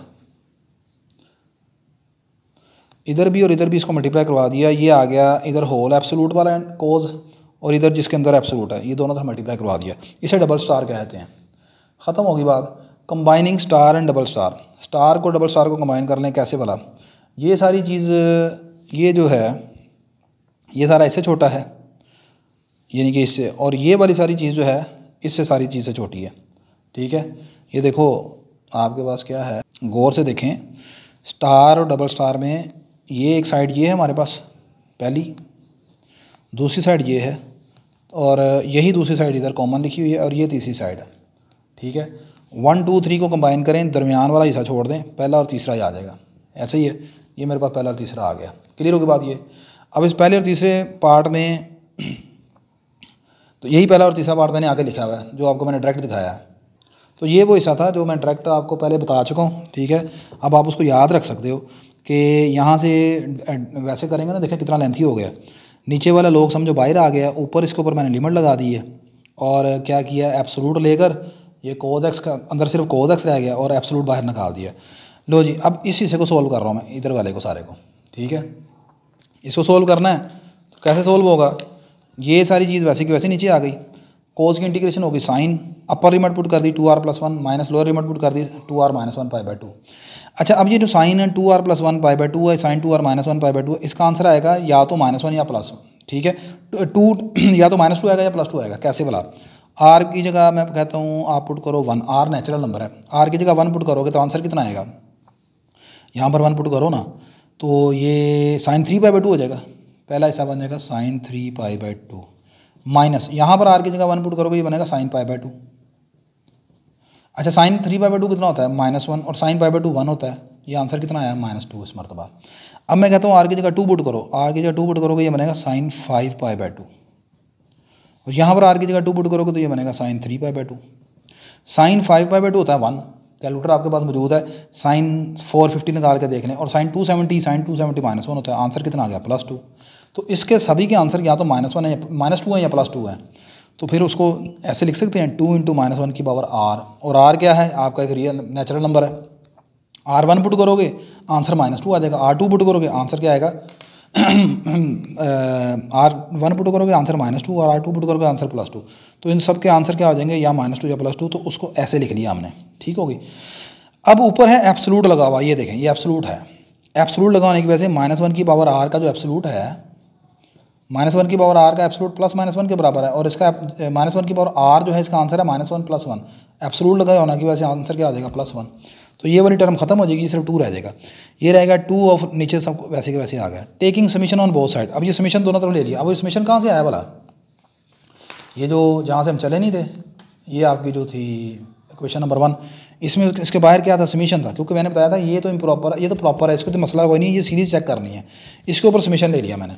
इधर भी और इधर भी इसको मल्टीप्लाई करवा दिया, ये आ गया इधर होल एब्सोल्यूट वाला कोज, और इधर जिसके अंदर एब्सोल्यूट है, ये दोनों तरफ मल्टीप्लाई करवा दिया। इसे डबल स्टार कहते हैं। ख़त्म होगी बात। Combining star and double star, star को डबल स्टार को कंबाइन कर लें कैसे भला। ये सारी चीज़, ये जो है ये सारा इससे छोटा है, यानी कि इससे, और ये वाली सारी चीज़ जो है इससे सारी चीज़ से छोटी है, ठीक है। ये देखो आपके पास क्या है, गौर से देखें, स्टार और डबल स्टार में ये एक साइड ये है हमारे पास पहली, दूसरी साइड ये है, और यही दूसरी साइड इधर कॉमन लिखी हुई है, और ये तीसरी साइड है, ठीक है। 1 2 3 को कंबाइन करें, दरमियान वाला हिस्सा छोड़ दें, पहला और तीसरा ही आ जाएगा, ऐसे ही है। ये मेरे पास पहला और तीसरा आ गया, क्लियर होगी बात। ये अब इस पहले और तीसरे पार्ट में तो यही पहला और तीसरा पार्ट मैंने आगे लिखा हुआ है, जो आपको मैंने डायरेक्ट दिखाया है। तो ये वो हिस्सा था जो मैं डायरेक्ट आपको पहले बता चुका हूँ, ठीक है। अब आप उसको याद रख सकते हो कि यहाँ से वैसे करेंगे ना, देखें कितना लेंथी हो गया। नीचे वाला log समझो बाहर आ गया, ऊपर इसके ऊपर मैंने लिमिट लगा दी है, और क्या किया, एब्सोल्यूट लेकर ये cos x का अंदर सिर्फ cos x रह गया और एब्सोल्यूट बाहर निकाल दिया। लो जी, अब इस हिस्से को सोल्व कर रहा हूँ मैं, इधर वाले को सारे को, ठीक है। इसको सोल्व करना है तो कैसे सोल्व होगा, ये सारी चीज़ वैसे की वैसे नीचे आ गई। कोस की इंटीग्रेशन होगी, साइन अपर लिमिट पुट कर दी 2r+1 minus lower limit put कर दी 2r-1 पाई/2। अच्छा, अब ये जो साइन है 2r+1 पाई/2 है, साइन 2r-1 पाई/2 है, इसका आंसर आएगा या तो -1 या +1। ठीक है, 2 या तो -2 आएगा या +2 आएगा। कैसे बोला, आर की जगह मैं कहता हूँ आप पुट करो 1, आर नेचुरल नंबर है, आर की जगह 1 पुट करोगे तो आंसर कितना आएगा, यहाँ पर 1 पुट करो ना तो ये साइन 3 पाई/2 हो जाएगा। पहला हिस्सा बन जाएगा साइन 3 पाई/2 माइनस यहाँ पर आर की जगह 1 पुट करोगे ये बनेगा साइन पाई/2। अच्छा, साइन 3 पाई/2 कितना होता है -1 और साइन पाई/2 1 होता है, ये आंसर कितना आया -2 इस मरतबा। अब मैं कहता हूँ आर की जगह 2 पुट करो, आर की जगह 2 पुट करोगे ये बनेगा साइन 5 पाई/2 और यहाँ पर आर की जगह 2 पुट करोगे तो ये बनेगा साइन 3 पाई/2। साइन 5 पाई/2 होता है 1, कैलकुलेटर आपके पास मौजूद है, साइन 450 निकाल के देख लें, और साइन 270 -1 होता है, आंसर कितना आ गया +2। तो इसके सभी के आंसर या तो -1 है, -2 है या +2 है। तो फिर उसको ऐसे लिख सकते हैं 2 × -1 की पावर r, और r क्या है आपका एक रियल नेचुरल नंबर है। r1 पुट करोगे आंसर -2 आ जाएगा, r2 पुट करोगे आंसर क्या आएगा r1 पुट करोगे आंसर -2 और r2 पुट करोगे आंसर +2। तो इन सब के आंसर क्या हो जाएंगे, या -2 या +2। तो उसको ऐसे लिख लिया हमने, ठीक होगी। अब ऊपर है एब्सोल्यूट लगा हुआ, ये देखें ये एब्सोल्यूट है। एब्सोल्यूट लगाने की वजह से -1 की पावर r का जो एब्सोल्यूट है, -1 की पावर r का एब्सोल्यूट प्लस -1 के बराबर है, और इसका -1 की पावर r जो है इसका आंसर है -1 + 1। एब्सोल्यूट लगाए होने की वजह से आंसर क्या आ जाएगा +1। तो ये वाली टर्म खत्म हो जाएगी, सिर्फ 2 रह जाएगा। ये रहेगा 2 और नीचे सब वैसे के वैसे आ गया। Taking summation on both side, अब ये समीशन दोनों तरफ ले लिया। अब ये समीशन कहाँ से आया वाला, ये जो जहाँ से हम चले नहीं थे, ये आपकी जो थी क्वेश्चन नंबर 1, इसमें इसके बाहर क्या था, समीशन था। क्योंकि मैंने बताया था ये तो इम्प्रॉपर है, ये तो प्रॉपर है, इसको तो मसला कोई नहीं, ये सीरीज चेक करनी है। इसके ऊपर समीशन ले लिया मैंने।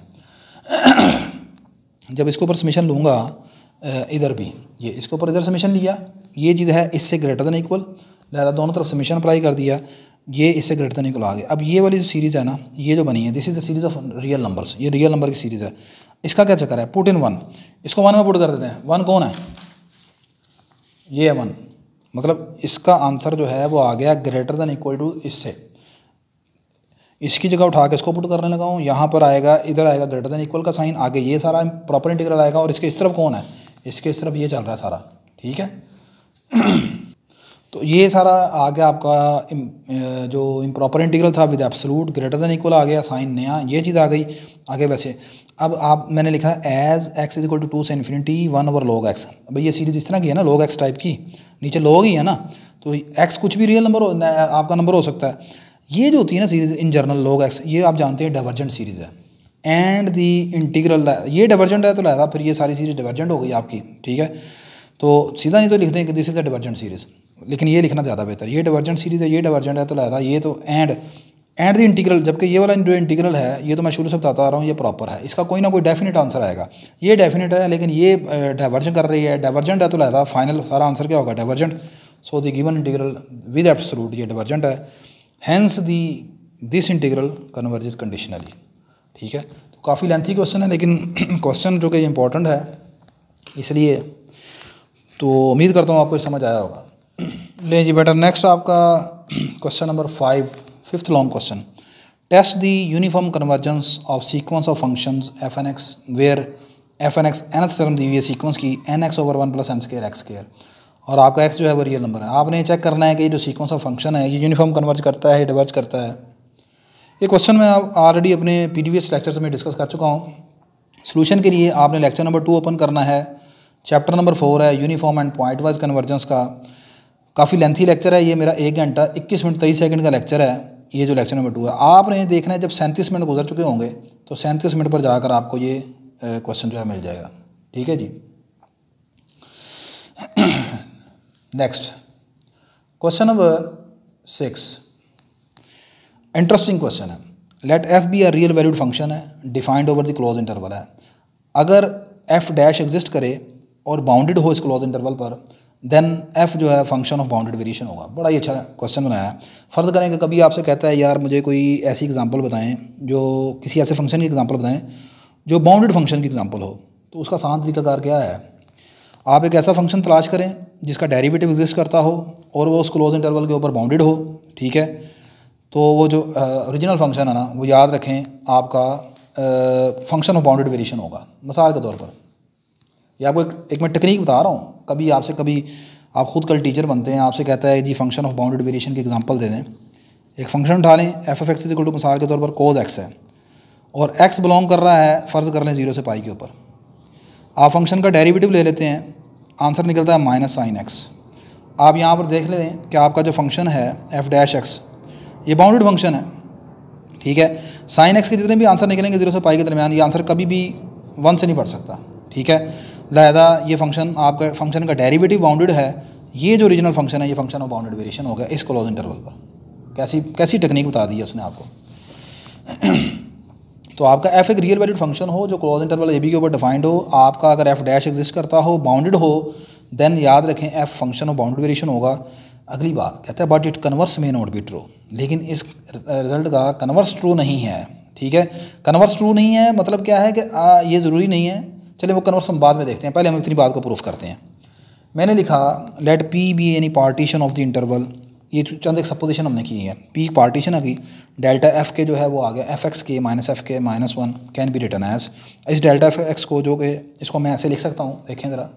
जब इसके ऊपर समीशन लूँगा इधर भी, ये इसके ऊपर इधर समीशन लिया, ये चीज़ है इससे ग्रेटर देन इक्वल, लिहाजा दोनों तरफ समीशन अप्लाई कर दिया, ये इससे ग्रेटर देन इक्वल आ गया। अब ये वाली जो सीरीज़ है ना, ये जो बनी है, this is the series of real numbers, ये रियल नंबर की सीरीज़ है। इसका क्या चक्कर है, पुट इन 1, इसको 1 में पुट कर देते हैं। 1 कौन है, ये है 1, मतलब इसका आंसर जो है वो आ गया ग्रेटर देन इक्वल टू इससे। इसकी जगह उठा के इसको पुट करने लगा हूँ, यहाँ पर आएगा, इधर आएगा ग्रेटर देन इक्वल का साइन, आगे ये सारा प्रॉपर इंटीग्रल आएगा, और इसके इस तरफ कौन है, इसके इस तरफ ये चल रहा है सारा, ठीक है। तो ये सारा आ गया आपका जो इम्प्रॉपर इंटीग्रल था with absolute greater than equal आ गया, साइन नया ये चीज़ आ गई आगे। वैसे अब मैंने लिखा एज x = 2 से इन्फिनिटी 1/log x। भाई ये सीरीज़ इस तरह की है ना, log x टाइप की, नीचे log ही है ना, तो x कुछ भी रियल नंबर आपका नंबर हो सकता है। ये जो होती है ना series in general log x, ये आप जानते हैं डाइवर्जेंट सीरीज़ है। एंड दी इंटीग्रल, ये डाइवर्जेंट है तो लिहाजा फिर ये सारी सीरीज़ डाइवर्जेंट हो गई आपकी, ठीक है। तो सीधा नहीं तो लिख दें कि this is the divergent series, लेकिन ये लिखना ज़्यादा बेहतर, ये डाइवर्जेंट सीरीज़ है, ये डाइवर्जेंट है तो लिहाजा ये तो एंड द इंटीग्रल, जबकि ये वाला जो इंटीग्रल है ये तो मैं शुरू से बताता आ रहा हूँ ये प्रॉपर है, इसका कोई ना कोई डेफिनेट आंसर आएगा। ये डेफिनेट है लेकिन ये डाइवर्जन कर रही है, डाइवर्जेंट है तो लिहाजा फाइनल सारा आंसर क्या होगा, divergent. So the given integral with absolute ये डाइवर्जेंट है, hence this integral converges conditionally, ठीक है। तो काफ़ी लेंथी क्वेश्चन है, लेकिन क्वेश्चन जो कि इंपॉर्टेंट है इसलिए, तो उम्मीद करता हूँ आपको समझ आया होगा। ले जी बेटा, नेक्स्ट आपका question number 5th long question. Test the uniform convergence of sequence of functions f(n)x where f(n)x nth term दी हुई है सीक्वेंस की n(x/1 + n²x²), और आपका x जो है वो रियल नंबर है। आपने चेक करना है कि ये जो सीक्वेंस ऑफ फंक्शन है ये यूनिफॉर्म कन्वर्ज करता है, डिवर्ज करता है। ये क्वेश्चन मैं ऑलरेडी अपने प्रीवियस लेक्चर्स में डिस्कस कर चुका हूँ। सोल्यूशन के लिए आपने लेक्चर नंबर 2 ओपन करना है, चैप्टर नंबर 4 है uniform and point wise convergence का। काफ़ी लेंथी लेक्चर है ये, मेरा 1 घंटा 21 मिनट 23 सेकंड का लेक्चर है ये जो लेक्चर नंबर 2 है। आपने देखना है जब 37 मिनट गुजर चुके होंगे तो 37 मिनट पर जाकर आपको ये क्वेश्चन जो है मिल जाएगा, ठीक है जी। Next question number 6, interesting question है। Let f be a real valued function है, defined over the close interval है। अगर एफ डैश एग्जिस्ट करे और बाउंडेड हो इस क्लोज इंटरवल पर, देन एफ जो है फंक्शन ऑफ बाउंडेड वेरिएशन होगा। बड़ा ही अच्छा क्वेश्चन बनाया है। फ़र्ज़ करें कि कभी आपसे कहता है यार मुझे कोई ऐसी एग्जांपल बताएं, जो किसी ऐसे फंक्शन की एग्जांपल बताएं जो बाउंडेड फंक्शन की एग्जांपल हो, तो उसका आसान तरीकाकार क्या है, आप एक ऐसा फंक्शन तलाश करें जिसका डेरिवेटिव एग्जिस्ट करता हो और वो उस क्लोज इंटरवल के ऊपर बाउंडेड हो, ठीक है। तो वो जो ओरिजिनल फंक्शन है ना, वो याद रखें आपका फंक्शन ऑफ बाउंडेड वेरिएशन होगा। मिसाल के तौर पर ये आपको एक मैं टेक्निक बता रहा हूँ। कभी आप खुद कल टीचर बनते हैं, आपसे कहता है G function of bounded variation की एग्जांपल दे दें। एक फंक्शन उठा लें, F of X is equal to मिसाल के तौर पर कोस एक्स है और एक्स बिलोंग कर रहा है, फ़र्ज़ कर लें 0 से पाई के ऊपर। आप फंक्शन का डेरिवेटिव ले लेते हैं, आंसर निकलता है माइनस साइन एक्स। आप यहाँ पर देख लें कि आपका जो फंक्शन है एफ डैश एक्स ये बाउंडेड फंक्शन है, ठीक है। साइन एक्स के जितने भी आंसर निकलेंगे 0 से पाई के दरमियान, ये आंसर कभी भी 1 से नहीं बढ़ सकता, ठीक है। लिहाजा ये फंक्शन आपका फंक्शन का डेरिवेटिव बाउंडेड है। ये जो ओरिजिनल फंक्शन है ये फंक्शन ऑफ बाउंडेड वेरिएशन हो गया इस क्लोज इंटरवल पर। कैसी टेक्निक बता दी है उसने आपको। तो आपका एफ एक रियल वैल्यूड फंक्शन हो जो क्लोज इंटरवल ए बी के ऊपर डिफाइंड हो, आपका अगर एफ डैश एग्जिस्ट करता हो, बाउंडेड हो, देन याद रखें F function of bounded variation होगा। अगली बात कहता है but it converse may not be true, लेकिन इस रिजल्ट का कन्वर्स ट्रू नहीं है, ठीक है। कन्वर्स ट्रू नहीं है मतलब क्या है कि ये ज़रूरी नहीं है। चलिए वो कन्वर्स हम बाद में देखते हैं, पहले हम इतनी बात को प्रूफ करते हैं। मैंने लिखा let P be any partition of the interval, ये चंद एक सपोजिशन हमने की है। पी पार्टीशन आ गई, डेल्टा एफ के जो है वो आ गया एफ एक्स के माइनस एफ के minus 1 can be written as. इस डेल्टा एफ एक्स को जो कि इसको मैं ऐसे लिख सकता हूँ, देखें ज़रा,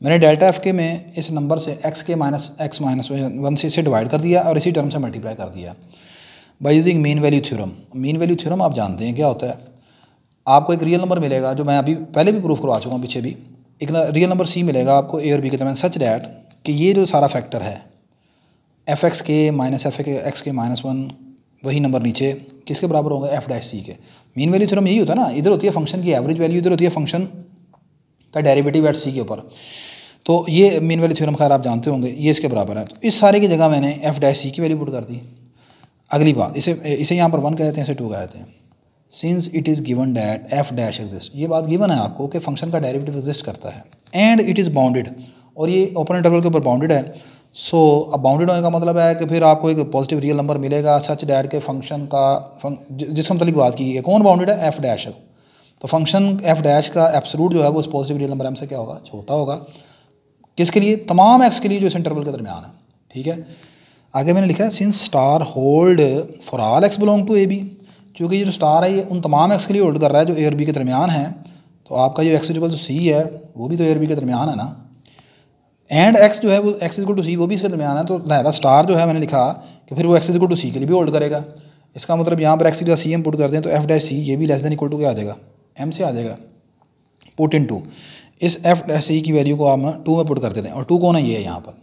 मैंने डेल्टा एफ के में इस नंबर से एक्स के माइनस एक्स माइनस 1 से इसे डिवाइड कर दिया और इसी टर्म से मल्टीप्लाई कर दिया by using mean value theorem. Mean value theorem आप जानते हैं क्या होता है। आपको एक रियल नंबर मिलेगा जो मैं अभी पहले भी प्रूफ करवा चुका हूँ, पीछे भी एक रियल नंबर सी मिलेगा आपको ए और बी के दरमियान, सच डैट कि ये जो सारा फैक्टर है एफ एक्स के माइनस एफ एक्स के माइनस 1 वही नंबर नीचे किसके बराबर होंगे एफ डैश सी के। मीन वैल्यू थ्योरम यही होता है ना, इधर होती है फंक्शन की एवरेज वैल्यू, इधर होती है फंक्शन का डेरिवेटिव एट सी के ऊपर। तो ये मीन वैल्यू थ्योरम खैर आप जानते होंगे, ये इसके बराबर है। तो इस सारे की जगह मैंने एफ डैश सी की वैल्यू पुट कर दी। अगली बात, इसे यहाँ पर 1 कहते हैं, इसे 2 कहते हैं। Since it is given that F dash exist, ये बात गिवन है आपको कि फंक्शन का डेरिवेटिव एग्जिस्ट करता है, एंड इट इज़ बाउंडेड, और ये ओपन इंटरवल के ऊपर बाउंडेड है। सो अब बाउंडेड होने का मतलब है कि फिर आपको एक पॉजिटिव रियल नंबर मिलेगा सच डैट के फंक्शन का जिसका मतलब बात की है कौन बाउंडेड है एफ डैश। तो फंक्शन एफ डैश का एब्सोल्यूट जो है वो उस पॉजिटिव रियल नंबर एम से क्या होगा, छोटा होगा। किसके लिए, तमाम एक्स के लिए जो इस इंटरवल के दरमियान है, ठीक है। आगे मैंने लिखा है since star hold for all x belong to A B, चूँकि ये जो स्टार है ये उन तमाम एक्स के लिए होल्ड कर रहा है जो ए और बी के दरमियान है। तो आपका जो एक्स इक्वल टू सी है वो भी तो ए और बी के दरमियान है ना, एंड एक्स जो है वो एक्स इक्वल टू सी वो भी इसके दरमियान है। तो लिहाजा स्टार जो है मैंने लिखा कि फिर वो एक्स इक्वल टू सी के लिए भी होल्ड करेगा। इसका मतलब यहाँ पर एक्स की सी हम पुट कर दें तो एफ डैश सी ये भी लेस देन इक्वल टू क्या आ जाएगा, एम से आ जाएगा। पुट इन टू, इस एफ डैश सी की वैल्यू को हम 2 में पुट कर देते हैं, और 2 कौन है, ये है यहाँ पर।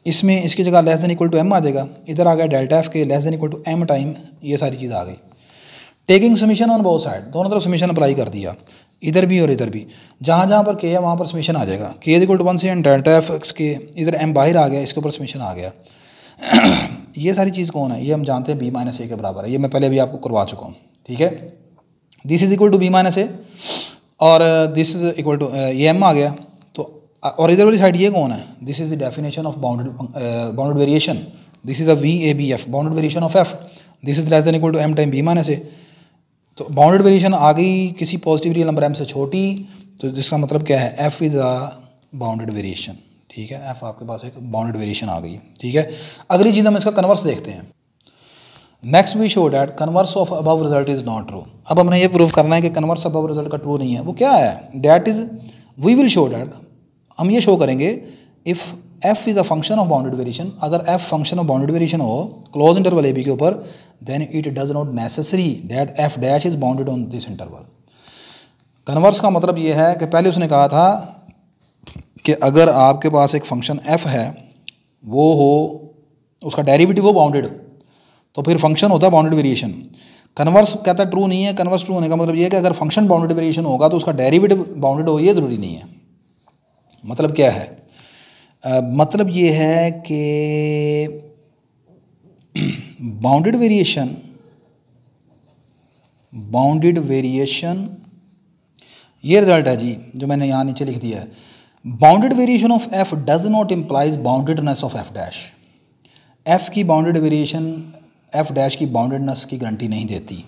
इसमें इसकी जगह less than equal to M आ जाएगा, इधर आ गया डेल्टा एफ के less than equal to M time, ये सारी चीज़ आ गई। Taking summation on both side, दोनों तरफ समीशन अप्लाई कर दिया, इधर भी और इधर भी। जहाँ जहाँ पर के है वहाँ पर समीशन आ जाएगा। के इक्वल टू 1 से एंड डेल्टा एफ एक्स के, इधर एम बाहर आ गया, इसके ऊपर समीशन आ गया। ये सारी चीज़ कौन है, ये हम जानते हैं बी माइनस ए के बराबर है, ये मैं पहले भी आपको करवा चुका हूँ, ठीक है। This is equal to b minus a और दिस इज इक्वल टू ये एम आ गया। तो और इधर वाली साइड ये कौन है, this is the definition of bounded variation, this is a V a b f bounded variation of f, this is less than equal to M time b minus a. तो बाउंडेड वेरिएशन आ गई किसी पॉजिटिव रियल नंबर एम से छोटी, तो जिसका मतलब क्या है F is a bounded variation, ठीक है। एफ आपके पास एक बाउंडेड वेरिएशन आ गई, ठीक है। अगली चीज़ हम इसका कन्वर्स देखते हैं। Next we show that converse of above result is not true. अब हमने ये प्रूव करना है कि कन्वर्स अबव रिजल्ट का ट्रू नहीं है। वो क्या है, that is we will show that, हम ये शो करेंगे if f is a function of bounded variation, अगर f function of bounded variation हो क्लोज इंटरवल ए बी के ऊपर, then it does not necessary that F dash is bounded on this interval. Converse का मतलब ये है कि पहले उसने कहा था कि अगर आपके पास एक फंक्शन एफ है वो हो उसका डेरिवेटिव वो बाउंडेड, तो फिर फंक्शन होता है बाउंडेड वेरिएशन। कन्वर्स कहता है ट्रू नहीं है। कन्वर्स ट्रू होने का मतलब ये है कि अगर फंक्शन बाउंडेड वेरिएशन होगा तो उसका डेरिवेटिव बाउंडेड हो, ये ज़रूरी नहीं है। मतलब क्या है, मतलब ये है कि बाउंडेड वेरिएशन ये रिजल्ट है जी जो मैंने यहाँ नीचे लिख दिया है। Bounded variation of F does not implies boundedness of F dash. F की बाउंडेड वेरिएशन एफ डैश की बाउंडेडनेस की गारंटी नहीं देती,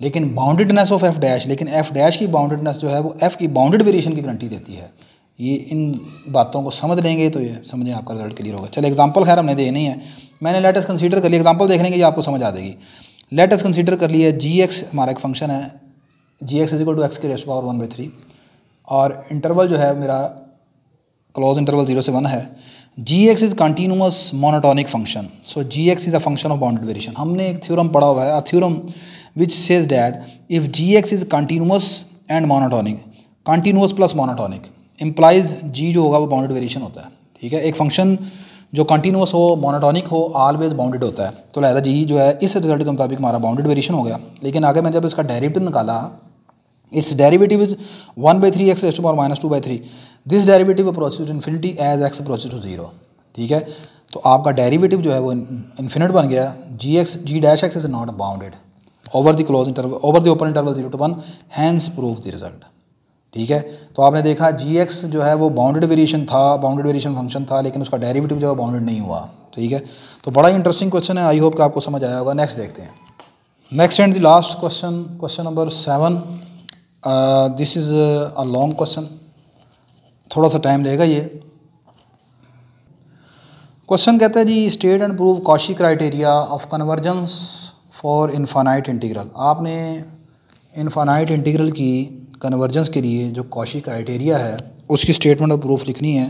लेकिन बाउंडेडनेस ऑफ एफ डैश, लेकिन एफ डैश की बाउंडेडनेस जो है वो एफ की बाउंडेड वेरिएशन की गारंटी देती है। ये इन बातों को समझ लेंगे तो ये समझें आपका रिजल्ट क्लियर होगा। चलो एग्जांपल खैर हमने देनी है, मैंने लेट अस कंसीडर कर लिया, एग्जांपल देख लेंगे ये आपको समझ आ जाएगी। लेट अस कंसीडर कर लिया जी एक्स हमारा एक फंक्शन है, g x is equal to x की रेस्ट पावर 1/3, और इंटरवल जो है मेरा क्लोज इंटरवल 0 से 1 है। G x is continuous monotonic function, so g x is a function of bounded variation. हमने एक थ्योरम पढ़ा हुआ है, a theorem which says that if g x is continuous and monotonic, continuous plus monotonic implies g जो होगा वो बाउंडेड वेरिएशन होता है। ठीक है, एक फंक्शन जो कंटिन्यूस हो, मोनोटोनिक हो, ऑलवेज बाउंडेड होता है। तो लिहाजा जी जो है इस रिजल्ट के मुताबिक हमारा बाउंडेड वेरिएशन हो गया। लेकिन आगे मैं जब इसका डेरिवेटिव निकाला, its derivative is 1/3 x raised to power minus 2/3। This derivative approaches to infinity as x approaches to 0। ठीक है, तो आपका डेरिवेटिव जो है वो इन्फिनिट बन गया। G dash x is not bounded over the close interval, over the open interval 0 to 1, hence prove the result. ठीक है, तो आपने देखा जी एक्स जो है वो बाउंडेड वेरिएशन था, बाउंडेड वेरिएशन फंक्शन था, लेकिन उसका डेरिवेटिव जो है बाउंडेड नहीं हुआ। ठीक है, तो बड़ा इंटरेस्टिंग क्वेश्चन है, आई होप कि आपको समझ आया होगा। नेक्स्ट देखते हैं, next and the last question, question number 7। This is a long question, थोड़ा सा टाइम लेगा ये क्वेश्चन। कहता है जी state and prove Cauchy criteria of convergence for infinite integral. आपने इनफाइनाइट इंटीग्रल की कन्वर्जेंस के लिए जो कॉशी क्राइटेरिया है उसकी स्टेटमेंट ऑफ प्रूफ लिखनी है।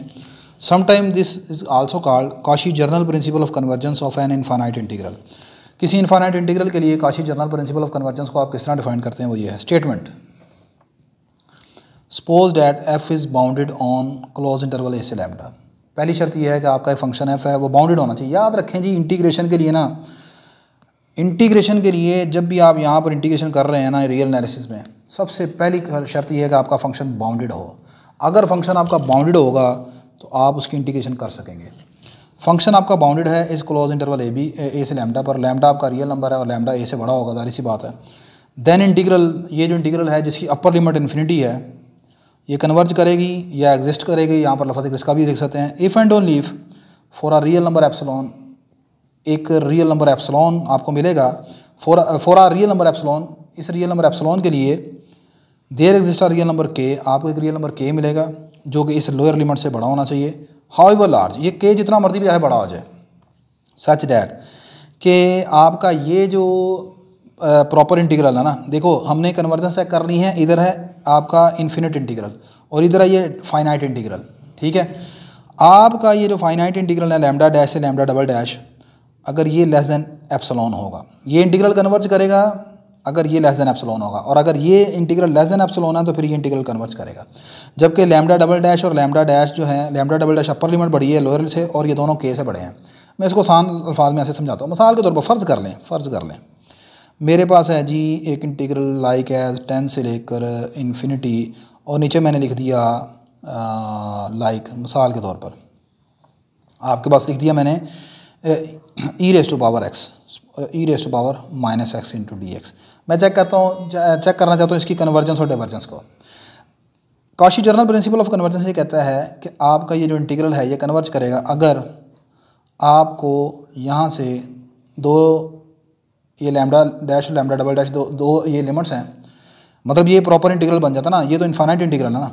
Sometime this is also called Cauchy general principle of convergence of an infinite integral. किसी इनफाइनाइट इंटीग्रल के लिए Cauchy general principle of convergence को आप किस तरह डिफाइन करते हैं, वो ये है। Statement, suppose that f is bounded on close interval a से लैम्डा। पहली शर्त यह है कि आपका एक फंक्शन एफ है वो बाउंडेड होना चाहिए। याद रखें जी, इंटीग्रेशन के लिए ना, इंटीग्रेशन के लिए जब भी आप यहाँ पर इंटीग्रेशन कर रहे हैं ना रियल एनालिसिस में, सबसे पहली शर्त यह है कि आपका फंक्शन बाउंडेड हो। अगर फंक्शन आपका बाउंडेड होगा तो आप उसकी इंटीग्रेशन कर सकेंगे। फंक्शन आपका बाउंडेड है इस क्लोज इंटरवल ए से लैम्डा पर, लैम्डा आपका रियल नंबर है और लैम्डा ए से बड़ा होगा, जाहिर सी बात है। देन इंटीग्रल, ये जो इंटीग्रल है जिसकी अपर लिमिट इन्फिनिटी है, ये कन्वर्ज करेगी या एग्जिस्ट करेगी, यहाँ पर लफ्ज़ एग्जिस्ट का भी देख सकते हैं। If and only if for a real number epsilon, एक रियल नंबर एप्सिलॉन आपको मिलेगा for a real number epsilon, इस रियल नंबर एप्सिलॉन के लिए there exist a real number K, आपको एक रियल नंबर के मिलेगा जो कि इस लोअर लिमिट से बड़ा होना चाहिए। हाउएवर लार्ज, ये के जितना मर्जी भी चाहे बड़ा हो जाए, सच दैट कि आपका ये जो प्रॉपर इंटीग्रल है ना, देखो हमने कन्वर्जेंस चेक करनी है, इधर है आपका इन्फिनिट इंटीग्रल और इधर है ये फाइनाइट इंटीग्रल। ठीक है, आपका ये जो फाइनाइट इंटीग्रल है लैम्डा डैश से लैम्डा डबल डैश, अगर ये लेस देन एप्सिलॉन होगा ये इंटीग्रल कन्वर्ज करेगा, अगर ये लेस देन एप्सिलॉन होगा, और अगर ये इंटीग्रल लेस देन एप्सिलॉन है तो फिर ये इंटीग्रल कन्वर्ज करेगा। जबकि लैम्डा डबल डैश और लैम्डा डैश जो है, lambda double dash upper limit बड़ी है लोअर से और ये दोनों के से बड़े हैं। मैं इसको आसान अल्फाज में ऐसे समझाता हूँ, मिसाल के तौर पर फ़र्ज़ कर लें मेरे पास है जी एक इंटीग्रल लाइक एज 10 से लेकर इन्फिनिटी, और नीचे मैंने लिख दिया लाइक मिसाल के तौर पर आपके पास लिख दिया मैंने E raise to power X, E raise to power minus X into D X. मैं चेक करना चाहता हूँ इसकी कन्वर्जेंस और डाइवर्जेंस को। Cauchy general principle of convergence ये कहता है कि आपका ये जो इंटीग्रल है ये कन्वर्ज करेगा अगर आपको यहाँ से दो ये lambda dash lambda double dash दो ये लिमिट्स हैं, मतलब ये प्रॉपर इंटीग्रल बन जाता ना, ये तो इनफाइनाइट इंटीग्रल है ना,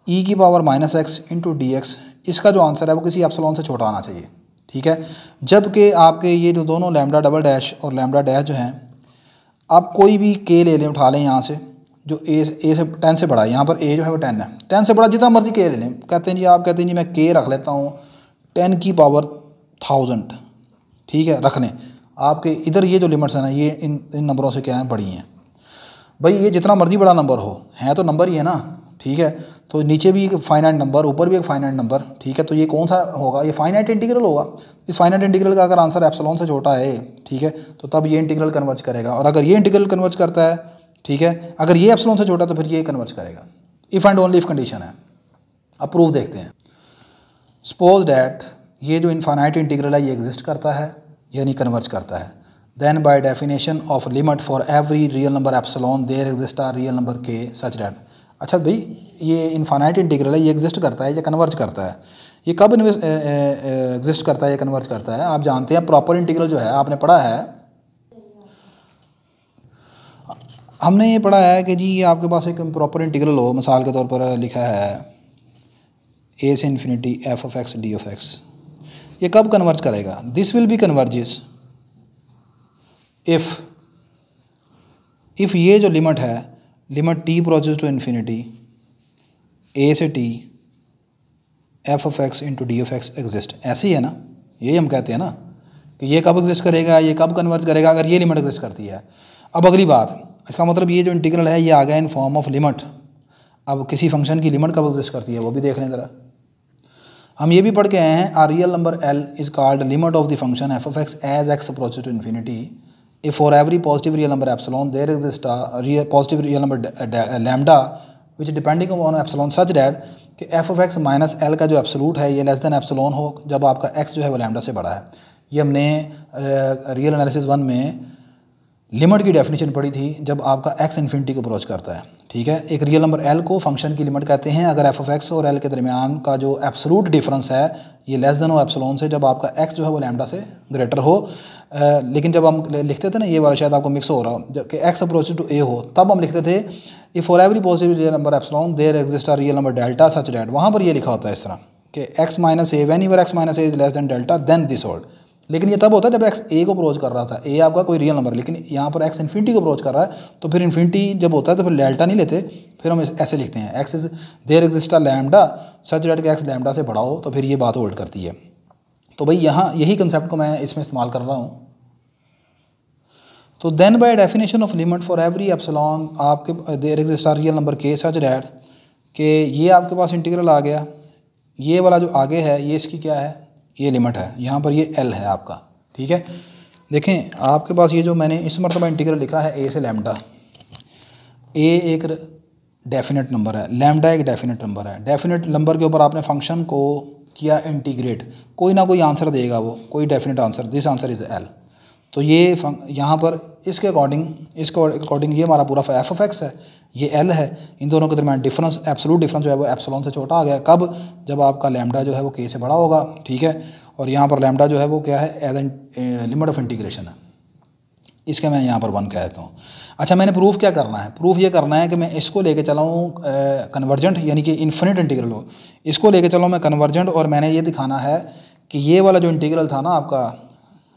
ई की power minus X into D x, इसका जो आंसर है वो किसी एप्सिलॉन से छोटा आना चाहिए। ठीक है, जबकि आपके ये जो दोनों लैम्डा डबल डैश और लैम्डा डैश जो हैं, आप कोई भी के ले लें, उठा लें यहाँ से, जो ए से 10 से बड़ा है, यहाँ पर ए जो है वो 10 है, 10 से बड़ा जितना मर्जी के ले लें। कहते हैं जी, आप कहते हैं जी मैं के रख लेता हूँ 10 की पावर 1000, ठीक है रख लें। आपके इधर ये जो लिमिट्स हैं ना, ये इन नंबरों से क्या है, बड़ी हैं। भाई ये जितना मर्जी बड़ा नंबर हो, है तो नंबर ही है ना, ठीक है। तो नीचे भी एक फाइनाइट नंबर, ऊपर भी एक फाइनाइट नंबर, ठीक है। तो ये कौन सा होगा, ये फाइनाइट इंटीग्रल होगा। इस फाइनाइट इंटीग्रल का अगर आंसर एप्सिलॉन से छोटा है, ठीक है, तो तब ये इंटीग्रल कन्वर्ज करेगा। और अगर ये इंटीग्रल कन्वर्ज करता है, ठीक है, अगर ये एप्सिलॉन से छोटा तो फिर ये कन्वर्ज करेगा। If and only if condition है। अब प्रूफ देखते हैं। सपोज डैट ये जो इनफाइनाइट इंटीग्रल है ये एग्जिस्ट करता है यानी कन्वर्ज करता है। Then by definition of limit for every real number epsilon there exist are real number के सच डैट। अच्छा भाई, ये इनफाइनाइट इंटीग्रल है, ये एग्जिस्ट करता है, ये कन्वर्ज करता है। ये कब एग्जिस्ट करता है, ये कन्वर्ज करता है? आप जानते हैं प्रॉपर इंटीग्रल जो है, आपने पढ़ा है, हमने ये पढ़ा है कि जी आपके पास एक प्रॉपर इंटीग्रल हो, मिसाल के तौर पर लिखा है ए से infinity f of x d of x, ये कब कन्वर्ज करेगा? This will be converges if ये जो लिमिट है, limit t process to infinity, a से t f of x into d of x exist, ऐसे ही है ना, यही हम कहते हैं ना कि ये कब एग्जिस्ट करेगा, ये कब कन्वर्ज करेगा, अगर ये लिमिट एग्जिस्ट करती है। अब अगली बात, इसका मतलब ये जो इंटीग्रल है ये आ गया इन फॉर्म ऑफ लिमिट। अब किसी फंक्शन की लिमिट कब एग्जिस्ट करती है वो भी देख लें ज़रा। हम ये भी पढ़ के आए हैं, R real number l is called limit of the function f of x as x approaches to infinity if for every positive real number epsilon there exist a positive real number lambda which depending on epsilon such that कि f of x minus l का जो एब्सोलूट है ये लेस देन एप्सिलॉन हो जब आपका एक्स जो है वो लैम्डा से बड़ा है। ये हमने रियल एनालिसिस 1 में लिमिट की डेफिनेशन पढ़ी थी जब आपका एक्स इन्फिनिटी को अप्रोच करता है। ठीक है, एक रियल नंबर एल को फंक्शन की लिमिट कहते हैं अगर एफ ऑफ एक्स और एल के दरमियान का जो एब्सोलूट डिफरेंस है ये लेस देन हो एप्सिलॉन से, जब आपका एक्स जो है वो लैम्डा से ग्रेटर हो। लेकिन जब हम लिखते थे ना, ये वाला शायद आपको मिक्स हो रहा हो, जब कि एक्स अप्रोच टू ए हो, तब हम लिखते थे if for every positive real number epsilon there exist a real number delta such that, वहाँ पर ये लिखा होता है इस तरह कि X minus A whenever X minus A is less than delta then this hold. लेकिन ये तब होता है जब एक्स ए को अप्रोच कर रहा था, ए आपका कोई रियल नंबर, लेकिन यहाँ पर एक्स इन्फिनिटी को अप्रोच कर रहा है, तो फिर इन्फिनिटी जब होता है तो फिर डेल्टा नहीं लेते, फिर हम ऐसे लिखते हैं X is there exist a lambda such that कि एक्स लैम्डा से बड़ा हो, तो फिर ये बात होल्ड करती है। तो भाई यहाँ यही कंसेप्ट को मैं इसमें इस्तेमाल कर रहा हूँ। तो then by definition of limit for every epsilon आपके there exist a real number के सच दैट कि ये आपके पास इंटीग्रल आ गया, ये वाला जो आगे है ये इसकी क्या है, ये लिमिट है, यहाँ पर ये एल है आपका। ठीक है, देखें आपके पास ये जो मैंने इस मरतबा इंटीग्रल लिखा है ए से लैम्डा, ए एक डेफिनेट नंबर है, लैम्डा एक डेफिनेट नंबर है। डेफिनेट नंबर के ऊपर आपने फंक्शन को किया इंटीग्रेट, कोई ना कोई आंसर देगा वो, कोई definite answer, this answer is L. तो ये यहाँ पर इसके अकॉर्डिंग ये हमारा पूरा एफ ऑफ एक्स है, ये एल है। इन दोनों के दरमियान डिफरेंस, एब्सोल्यूट डिफरेंस जो है वो एप्सिलॉन से छोटा आ गया। कब? जब आपका लैम्डा जो है वो के से बड़ा होगा। ठीक है, और यहाँ पर लैम्डा जो है वो क्या है, as an limit of integration है, इसके मैं यहाँ पर 1 कह देता हूँ। अच्छा, मैंने प्रूफ क्या करना है? प्रूफ ये करना है कि मैं इसको लेके चला हूँ कन्वर्जेंट, यानी कि इन्फिनिट इंटीग्रल हो, इसको लेके चला हूँ मैं कन्वर्जेंट, और मैंने ये दिखाना है कि ये वाला जो इंटीग्रल था ना आपका,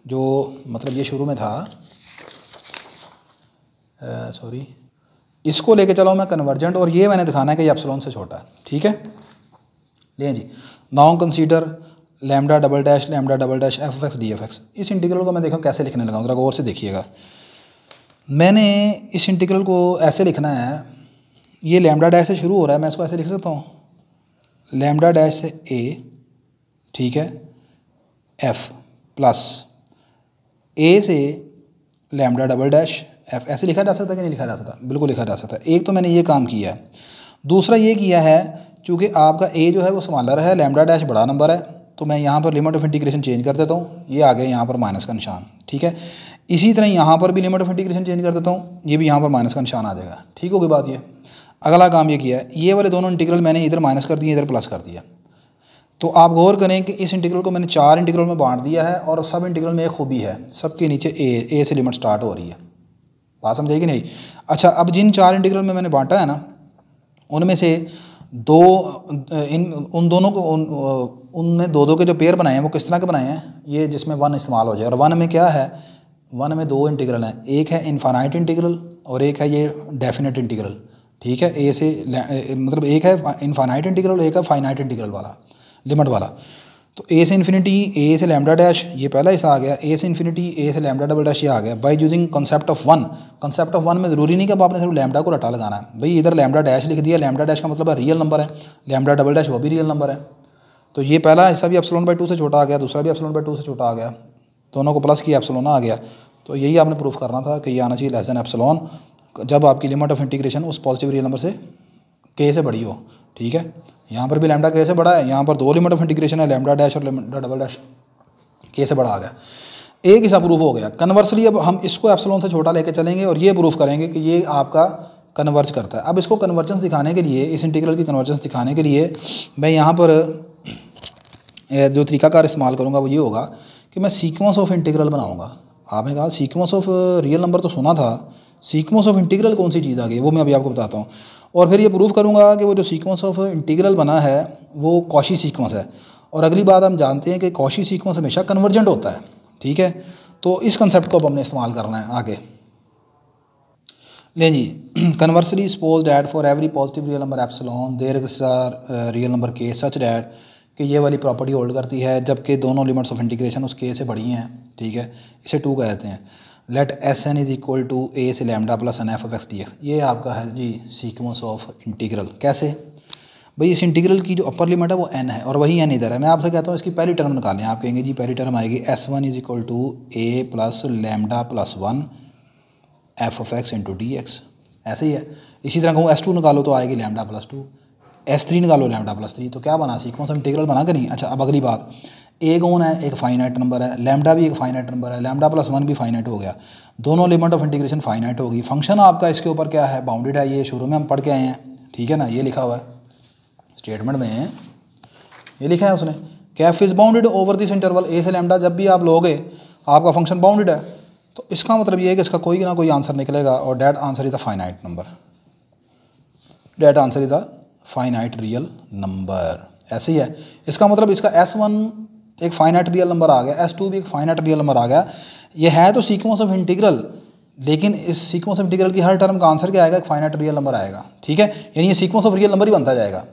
जो मतलब ये शुरू में था, सॉरी, इसको लेके चला हूँ मैं कन्वर्जेंट, और ये मैंने दिखाना है कि ये एप्सिलॉन से छोटा है। ठीक है, लें जी, now consider lambda double dash f of x d f x. इस इंटीग्रल को मैं देखा कैसे लिखने लगा, ज़रा गौर से देखिएगा। मैंने इस इंटीग्रल को ऐसे लिखना है, ये लैम्डा डैश से शुरू हो रहा है, मैं इसको ऐसे लिख सकता हूँ, लैम्डा डैश से ए, ठीक है, एफ प्लस ए से लैम्डा डबल डैश एफ। ऐसे लिखा जा सकता है कि नहीं लिखा जा सकता? बिल्कुल लिखा जा सकता है। एक तो मैंने ये काम किया है, दूसरा ये किया है चूँकि आपका ए जो है वो स्मॉलर है, लैम्डा डैश बड़ा नंबर है, तो मैं यहाँ पर लिमिट ऑफ इंटीग्रेशन चेंज कर देता हूँ, ये आ गया यहाँ पर माइनस का निशान। ठीक है, इसी तरह यहाँ पर भी लिमिट ऑफ इंटीग्रेशन चेंज कर देता हूँ, ये भी यहाँ पर माइनस का निशान आ जाएगा। ठीक होगी बात? ये अगला काम ये किया है, ये वाले दोनों इंटीग्रल मैंने इधर माइनस कर दिए, इधर प्लस कर दिया। तो आप गौर करें कि इस इंटीग्रल को मैंने 4 इंटीग्रल में बांट दिया है, और सब इंटीग्रल में एक खूबी है, सबके नीचे ए से लिमिट स्टार्ट हो रही है। बात समझेगी नहीं? अच्छा, अब जिन 4 इंटीग्रल में मैंने बांटा है ना, उनमें से उन दोनों को उनमें दो के जो पेयर बनाए हैं वो किस तरह के बनाए हैं, ये जिसमें 1 इस्तेमाल हो जाए। और 1 में क्या है, 1 में 2 इंटीग्रल हैं, एक है इनफाइनाइट इंटीग्रल और एक है ये डेफिनेट इंटीग्रल। ठीक है, ए से मतलब एक है इनफाइनाइट इंटीग्रल, एक है फाइनाइट इंटीग्रल वाला, लिमिट वाला। तो ए से इन्फिनिटी, ए से लैम्डा डैश, ये पहला हिस्सा आ गया, ए से इन्फिनिटी, ए से लैम्डा डबल डैश, ये आ गया। By using concept of 1। Concept of 1 में ज़रूरी नहीं कि अब आपने सिर्फ लैम्डा को रटा लगाना है भाई, इधर लैम्डा डैश लिख दिया, लैम्डा डैश का मतलब है रियल नंबर है, लैम्डा डबल डैश वो भी रियल नंबर है। तो ये पहला हिस्सा भी एप्सिलॉन बाय 2 से छोटा आ गया, दूसरा भी एप्सिलॉन बाय 2 से छोटा आ गया, दोनों को प्लस किया एप्सिलॉन आ गया। तो यही आपने प्रूफ करना था कि ये आना चाहिए लेस देन एप्सिलॉन जब आपकी लिमिट ऑफ इंटीग्रेशन उस पॉजिटिव रियल नंबर से के से बड़ी हो। ठीक है, यहाँ पर भी लैम्डा के से बड़ा है, यहाँ पर 2 लिमिट ऑफ इंटीग्रेशन है, लैम्डा डैश और लैम्डा डबल डैश, के से बड़ा आ गया। एक हिस्सा प्रूफ हो गया। कन्वर्सली अब हम इसको एप्सिलॉन से छोटा लेके चलेंगे और ये प्रूफ करेंगे कि ये आपका कन्वर्ज करता है। अब इसको कन्वर्जेंस दिखाने के लिए, इस इंटीग्रल की कन्वर्जेंस दिखाने के लिए मैं यहाँ पर जो तरीकाकार इस्तेमाल करूँगा वो ये होगा कि मैं सीक्वेंस ऑफ इंटीग्रल बनाऊँगा। आपने कहा सीक्वेंस ऑफ रियल नंबर तो सुना था, सीक्वेंस ऑफ इंटीग्रल कौन सी चीज़ आ गई वो मैं अभी आपको बताता हूँ। और फिर ये प्रूफ करूँगा कि वो जो सीक्वेंस ऑफ इंटीग्रल बना है वो कॉशी सीक्वेंस है। और अगली बात हम जानते हैं कि कॉशी सीक्वेंस हमेशा कन्वर्जेंट होता है। ठीक है, तो इस कंसेप्ट को अब हमने इस्तेमाल करना है आगे। लें जी, conversely suppose that for every positive real number epsilon there is a real number के सच डैट कि ये वाली प्रॉपर्टी होल्ड करती है जबकि दोनों लिमिट्स ऑफ इंटीग्रेशन उस के से बड़ी हैं, ठीक है, इसे 2 कहते हैं। Let S n is equal to a से lambda plus n f of x D x, ये आपका है जी सीक्वेंस ऑफ इंटीग्रल। कैसे भाई, इस इंटीग्रल की जो अपर लिमिट है वो n है और वही n इधर है। मैं आपसे कहता हूँ इसकी पहली टर्म निकालें। आप कहेंगे जी पहली टर्म आएगी S1 is equal to A plus lambda plus 1 F of x into D X, ऐसे ही है। इसी तरह कहूँ S2 निकालो तो आएगी लैम्डा प्लस 2, S3 निकालो लैम्डा प्लस 3, तो क्या बना सीक्वेंस ऑफ इंटीग्रल बना कि नहीं। अच्छा, अब अगली बात, ए कौन है, एक फाइनाइट नंबर है, लैम्डा भी एक फाइनाइट नंबर है, लैम्डा प्लस 1 भी फाइनाइट हो गया, दोनों लिमिट ऑफ इंटीग्रेशन फाइनाइट होगी। फंक्शन आपका इसके ऊपर क्या है, बाउंडेड है, ये शुरू में हम पढ़ के आए हैं, ठीक है ना, ये लिखा हुआ है स्टेटमेंट में, ये लिखा है उसने, कैफ is bounded over this interval a से लैम्डा। जब भी आप लोगे आपका फंक्शन बाउंडेड है, तो इसका मतलब ये है कि इसका कोई ना कोई आंसर निकलेगा और that answer is the finite number, that answer is the finite real number, ऐसे ही है। इसका मतलब इसका S1 एक फाइनाइट रियल नंबर आ गया, S2 भी एक फाइनाइट रियल नंबर आ गया। ये है तो सीक्वेंस ऑफ इंटीग्रल, लेकिन इस सीक्वेंस ऑफ इंटीग्रल की हर टर्म का आंसर क्या आएगा, एक फाइनाइट रियल नंबर आएगा, ठीक है, यानी ये सीक्वेंस ऑफ रियल नंबर ही बनता जाएगा।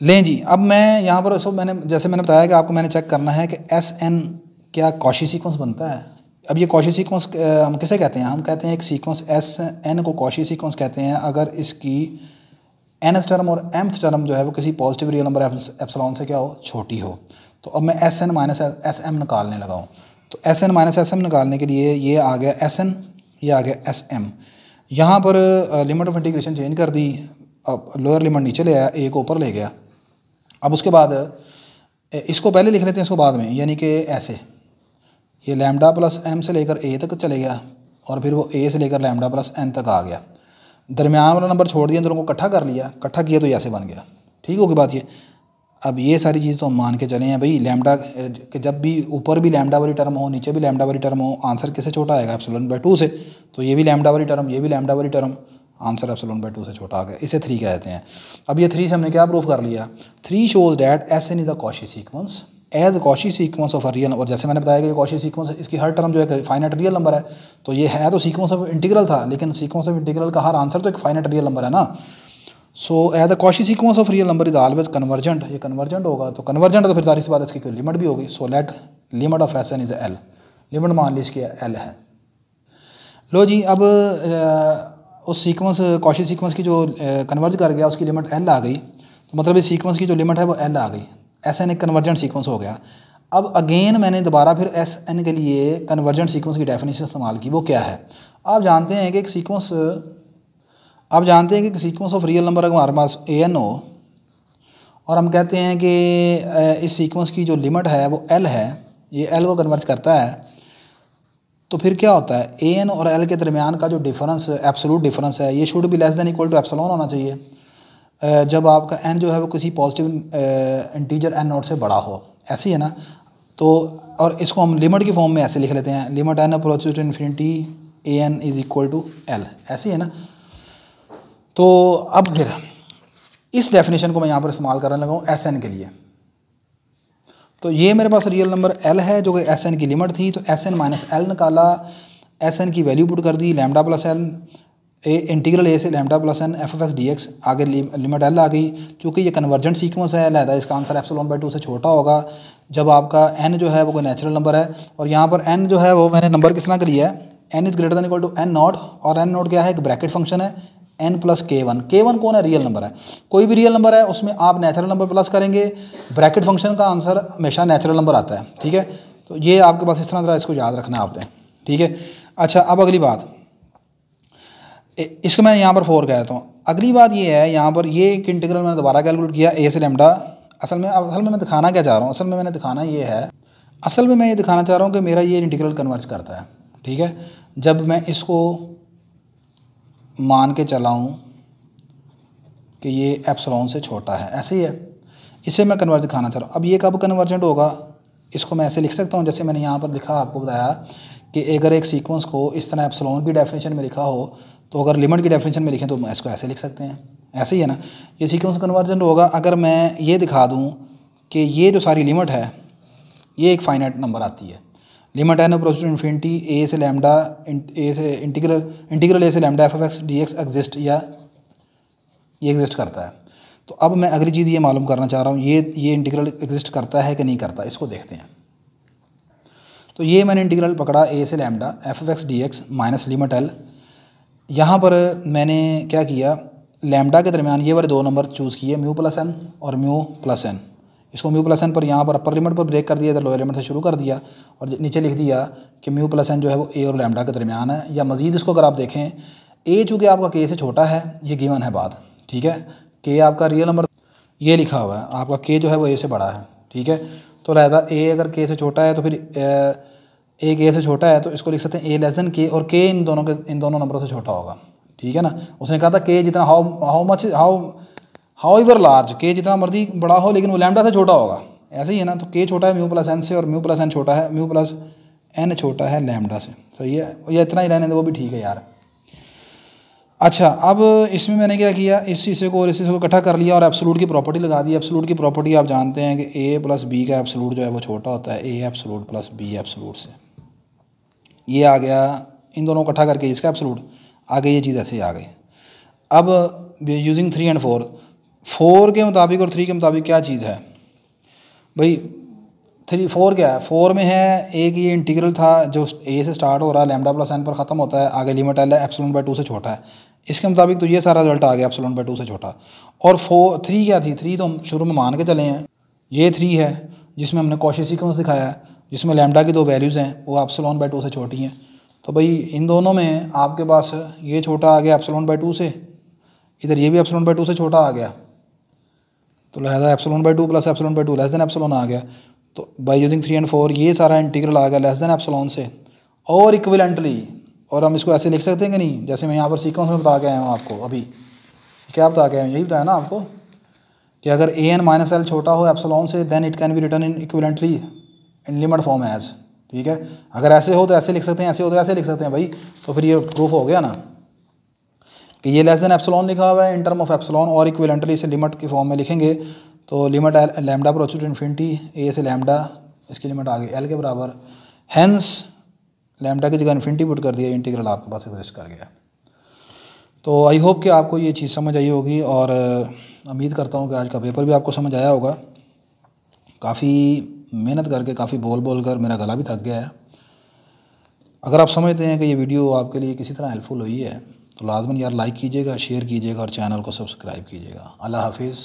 लें जी, अब मैं यहाँ पर इसको जैसे मैंने बताया कि आपको मैंने चेक करना है कि Sn क्या कॉशी सीक्वेंस बनता है। अब ये कॉशी सीक्वेंस हम किसे कहते हैं, हम कहते हैं एक सीक्वेंस Sn को कॉशी सीक्वेंस कहते हैं अगर इसकी nth टर्म और mth टर्म जो है वो किसी पॉजिटिव रियल नंबर एप्सिलॉन से क्या हो, छोटी हो। तो अब मैं Sn माइनस Sm निकालने लगा हूँ, तो Sn माइनस Sm निकालने के लिए ये आ गया Sn, ये आ गया Sm। यहाँ पर लिमिट ऑफ इंटीग्रेशन चेंज कर दी, अब लोअर लिमिट नीचे ले आया, ए को ऊपर ले गया। अब उसके बाद इसको पहले लिख लेते हैं, इसको बाद में, यानी कि ऐसे ये लैम्डा प्लस m से लेकर a तक चले गया और फिर वो a से लेकर लैम्डा प्लस n तक आ गया, दरमियान वाला नंबर छोड़ दिया, दोनों को इकट्ठा कर लिया, इकट्ठा किया तो ऐसे बन गया, ठीक होगी बात ये। अब ये सारी चीज़ तो हम मान के चले हैं भाई, लैम्डा कि जब भी ऊपर भी लैम्डा वाली टर्म हो, नीचे भी लैम्डा वाली टर्म हो, आंसर किससे छोटा आएगा, एप्सिलॉन बाय 2 से। तो ये भी लैम्डा वाली टर्म, ये भी लैम्डा वाली टर्म, आंसर एप्सिलॉन बाय 2 से छोटा आ गया, इसे 3 कहते हैं। अब ये 3 से हमने क्या प्रूफ कर लिया, 3 shows that Sn is a Cauchy sequence as Cauchy sequence of a real. और जैसे मैंने बताया कि कॉशी सीक्वेंस इसकी हर टर्म जो है फाइनाइट रियल नंबर है, तो ये है तो सीक्वेंस ऑफ इंटीग्रल था, लेकिन सीक्वेंस ऑफ इंटीग्रल का हर आंसर तो एक फाइनाइट रियल नंबर है ना। So as the Cauchy sequence of real number is always convergent, ये कन्वर्जेंट होगा, तो कन्वर्जेंट है तो फिर सारी सी बात इसकी कोई लिमिट भी होगी। So let limit of Sn is L, limit मान ली इसकी L है। लो जी, अब उस सीक्वेंस कॉशी सीक्वेंस की जो कन्वर्ज कर गया उसकी लिमिट L आ गई, तो मतलब इस सीक्वेंस की जो लिमिट है वो L आ गई, Sn एक कन्वर्जेंट सीक्वेंस हो गया। अब अगेन मैंने दोबारा फिर Sn के लिए कन्वर्जेंट सीक्वेंस की डेफिनेशन इस्तेमाल की, वो क्या है, आप जानते हैं कि एक सीक्वेंस, आप जानते हैं कि सीक्वेंस ऑफ रियल नंबर अगर हमारे पास An हो और हम कहते हैं कि इस सीक्वेंस की जो लिमिट है वो L है, ये L को कन्वर्ज करता है, तो फिर क्या होता है, An और L के दरमियान का जो डिफरेंस, एब्सोल्यूट डिफरेंस है, ये should be less than equal to epsilon होना चाहिए जब आपका n जो है वो किसी पॉजिटिव इंटीजर n नोट से बड़ा हो, ऐसी है ना। तो और इसको हम लिमिट की फॉर्म में ऐसे लिख लेते हैं, limit n approaches to infinity An is equal to L, ऐसी है ना। तो अब फिर इस डेफिनेशन को मैं यहाँ पर इस्तेमाल करने लगा हूँ Sn के लिए। तो ये मेरे पास रियल नंबर L है जो कि Sn की लिमिट थी, तो Sn माइनस L निकाला, Sn की वैल्यू पुट कर दी lambda plus L, integral A से lambda plus n f of x D x, आगे लिमिट L आ गई। चूँकि ये कन्वर्जेंट सीक्वेंस है, लिहाजा इसका आंसर एप्सिलॉन बाय 2 से छोटा होगा जब आपका n जो है वो कोई नेचुरल नंबर है, और यहाँ पर n जो है वो मैंने नंबर किस तरह का लिया है, n is greater than equal to n not, और n नॉट क्या है, एक ब्रैकेट फंक्शन है, n प्लस k1, k1 कौन है, रियल नंबर है, कोई भी रियल नंबर है उसमें आप नेचुरल नंबर प्लस करेंगे, ब्रैकेट फंक्शन का आंसर हमेशा नेचुरल नंबर आता है, ठीक है। तो ये आपके पास इस तरह इसको याद रखना है आपने, ठीक है। अच्छा, अब अगली बात, इसको मैं यहाँ पर 4 कहता हूँ। अगली बात ये है, यहाँ पर ये एक इंटीग्रल मैंने दोबारा कैलकुलेट किया a से लैम्डा। असल में मैं दिखाना क्या चाह रहा हूँ, असल में मैंने दिखाना ये है, असल में मैं ये दिखाना चाह रहा हूँ कि मेरा ये इंटीग्रल कन्वर्ज करता है, ठीक है। जब मैं इसको मान के चला हूँ कि ये एप्सिलॉन से छोटा है, ऐसे ही है, इसे मैं कन्वर्ज दिखाना चाह रहा हूँ। अब ये कब कन्वर्जेंट होगा, इसको मैं ऐसे लिख सकता हूँ जैसे मैंने यहाँ पर लिखा, आपको बताया कि अगर एक सीक्वेंस को इस तरह एप्सिलॉन की डेफिनेशन में लिखा हो, तो अगर लिमिट की डेफिनेशन में लिखें तो इसको ऐसे लिख सकते हैं, ऐसे ही है ना। ये सीक्वेंस कन्वर्जेंट होगा अगर मैं ये दिखा दूँ कि ये जो सारी लिमिट है ये एक फाइनाइट नंबर आती है, limit n approach to infinity a से लैम्डा ए से इंटीग्रल ए से lambda f x D x exist या ये एग्जिस्ट करता है। तो अब मैं अगली चीज़ ये मालूम करना चाह रहा हूँ, ये इंटीग्रल एग्जिस्ट करता है कि नहीं करता, इसको देखते हैं। तो ये मैंने इंटीग्रल पकड़ा ए से lambda f x D x minus limit L. यहाँ पर मैंने क्या किया, लैम्डा के दरमियान ये वाले दो नंबर चूज़ किए, म्यू प्लस एन और म्यू प्लस एन। इसको म्यू प्लस एन पर यहाँ पर अपर लिमिट पर ब्रेक कर दिया, इधर लोअर लिमिट से शुरू कर दिया और नीचे लिख दिया कि म्यू प्लस एन जो है वो ए और लैम्डा के दरमियान है। या मज़ीद इसको अगर आप देखें, ए चूँकि आपका के से छोटा है, ये गिवन है बात, ठीक है। के आपका रियल नंबर ये लिखा हुआ है, आपका के जो है वो ए से बड़ा है, ठीक है। तो लिहाजा ए अगर के से छोटा है तो फिर ए के से छोटा है तो इसको लिख सकते हैं ए लेस देन के, और के इन दोनों नंबरों से छोटा होगा, ठीक है ना। उसने कहा था के जितना हाउ एवर लार्ज, के जितना मर्जी बड़ा हो लेकिन वो लैम्डा से छोटा होगा, ऐसे ही है ना। तो के छोटा है म्यू प्लस एन से और म्यू प्लस एन छोटा है, म्यू प्लस एन छोटा है लैम्डा से, सही है। या इतना ही रहने दे वो भी ठीक है यार। अच्छा, अब इसमें मैंने क्या किया, इस हिस्से को और इस हिस्से को इकट्ठा कर लिया और एब्सोल्यूट की प्रॉपर्टी लगा दी। एब्सोल्यूट की प्रॉपर्टी आप जानते हैं कि ए प्लस बी का एब्सोल्यूट जो है वो छोटा होता है ए एब्सोल्यूट प्लस बी एब्सोल्यूट से। ये आ गया, इन दोनों को इकट्ठा करके इसका एब्सोल्यूट आ गई, ये चीज़ ऐसे आ गई। अब यूजिंग 3 एंड 4 के मुताबिक और 3 के मुताबिक क्या चीज़ है भाई, 4 क्या है, 4 में है एक ये इंटीग्रल था जो ए से स्टार्ट हो रहा है, लैम्डा प्लस एन पर ख़त्म होता है, आगे लिमिट एल है एप्सिलॉन बाय 2 से छोटा है। इसके मुताबिक तो ये सारा रिजल्ट आ गया एप्सिलॉन बाय 2 से छोटा। और 3 क्या थी, 3 तो हम शुरू में मान के चले हैं, ये 3 है जिसमें हमने कॉची सीक्वेंस दिखाया है, जिसमें लैम्डा की 2 वैल्यूज़ हैं वो एप्सिलॉन बाय 2 से छोटी हैं। तो भाई इन दोनों में आपके पास ये छोटा आ गया एप्सिलॉन बाय 2 से, इधर ये भी एप्सिलॉन बाय 2 से छोटा आ गया, तो लिहाजा epsilon by 2 plus epsilon by 2 less than epsilon आ गया। तो बाय यूजिंग 3 एंड 4 ये सारा इंटीग्रल आ गया लेस देन एप्सिलॉन से। और इक्विवेलेंटली, और हम इसको ऐसे लिख सकते हैं कि नहीं, जैसे मैं यहाँ पर सीक्वेंस में बता के आया हूँ आपको, अभी क्या बता के आया हूँ, यही बताया ना आपको कि अगर ए एन माइनस एल छोटा हो एप्सिलॉन से then it can be written in equivalently in limit form as, ठीक है। अगर ऐसे हो तो ऐसे लिख सकते हैं, ऐसे हो तो ऐसे लिख सकते हैं भाई। तो फिर ये प्रूफ हो गया ना कि ये लेस देन एप्सिलॉन लिखा हुआ है इन टर्म ऑफ एप्सिलॉन, और इक्विवेलेंटली इसे लिमिट की फॉर्म में लिखेंगे तो limit lambda approach to infinity a से लैम्डा, इसकी लिमिट आ गई एल के बराबर, हैंस लैम्डा की जगह इन्फिनिटी पुट कर दिया, इंटीग्रल आपके पास एग्जिस्ट कर गया। तो आई होप कि आपको ये चीज़ समझ आई होगी, और उम्मीद करता हूँ कि आज का पेपर भी आपको समझ आया होगा। काफ़ी मेहनत करके, काफ़ी बोल कर मेरा गला भी थक गया है। अगर आप समझते हैं कि ये वीडियो आपके लिए किसी तरह हेल्पफुल हुई है तो लाजमन यार लाइक कीजिएगा, शेयर कीजिएगा और चैनल को सब्सक्राइब कीजिएगा। अल्लाह हाफिज़।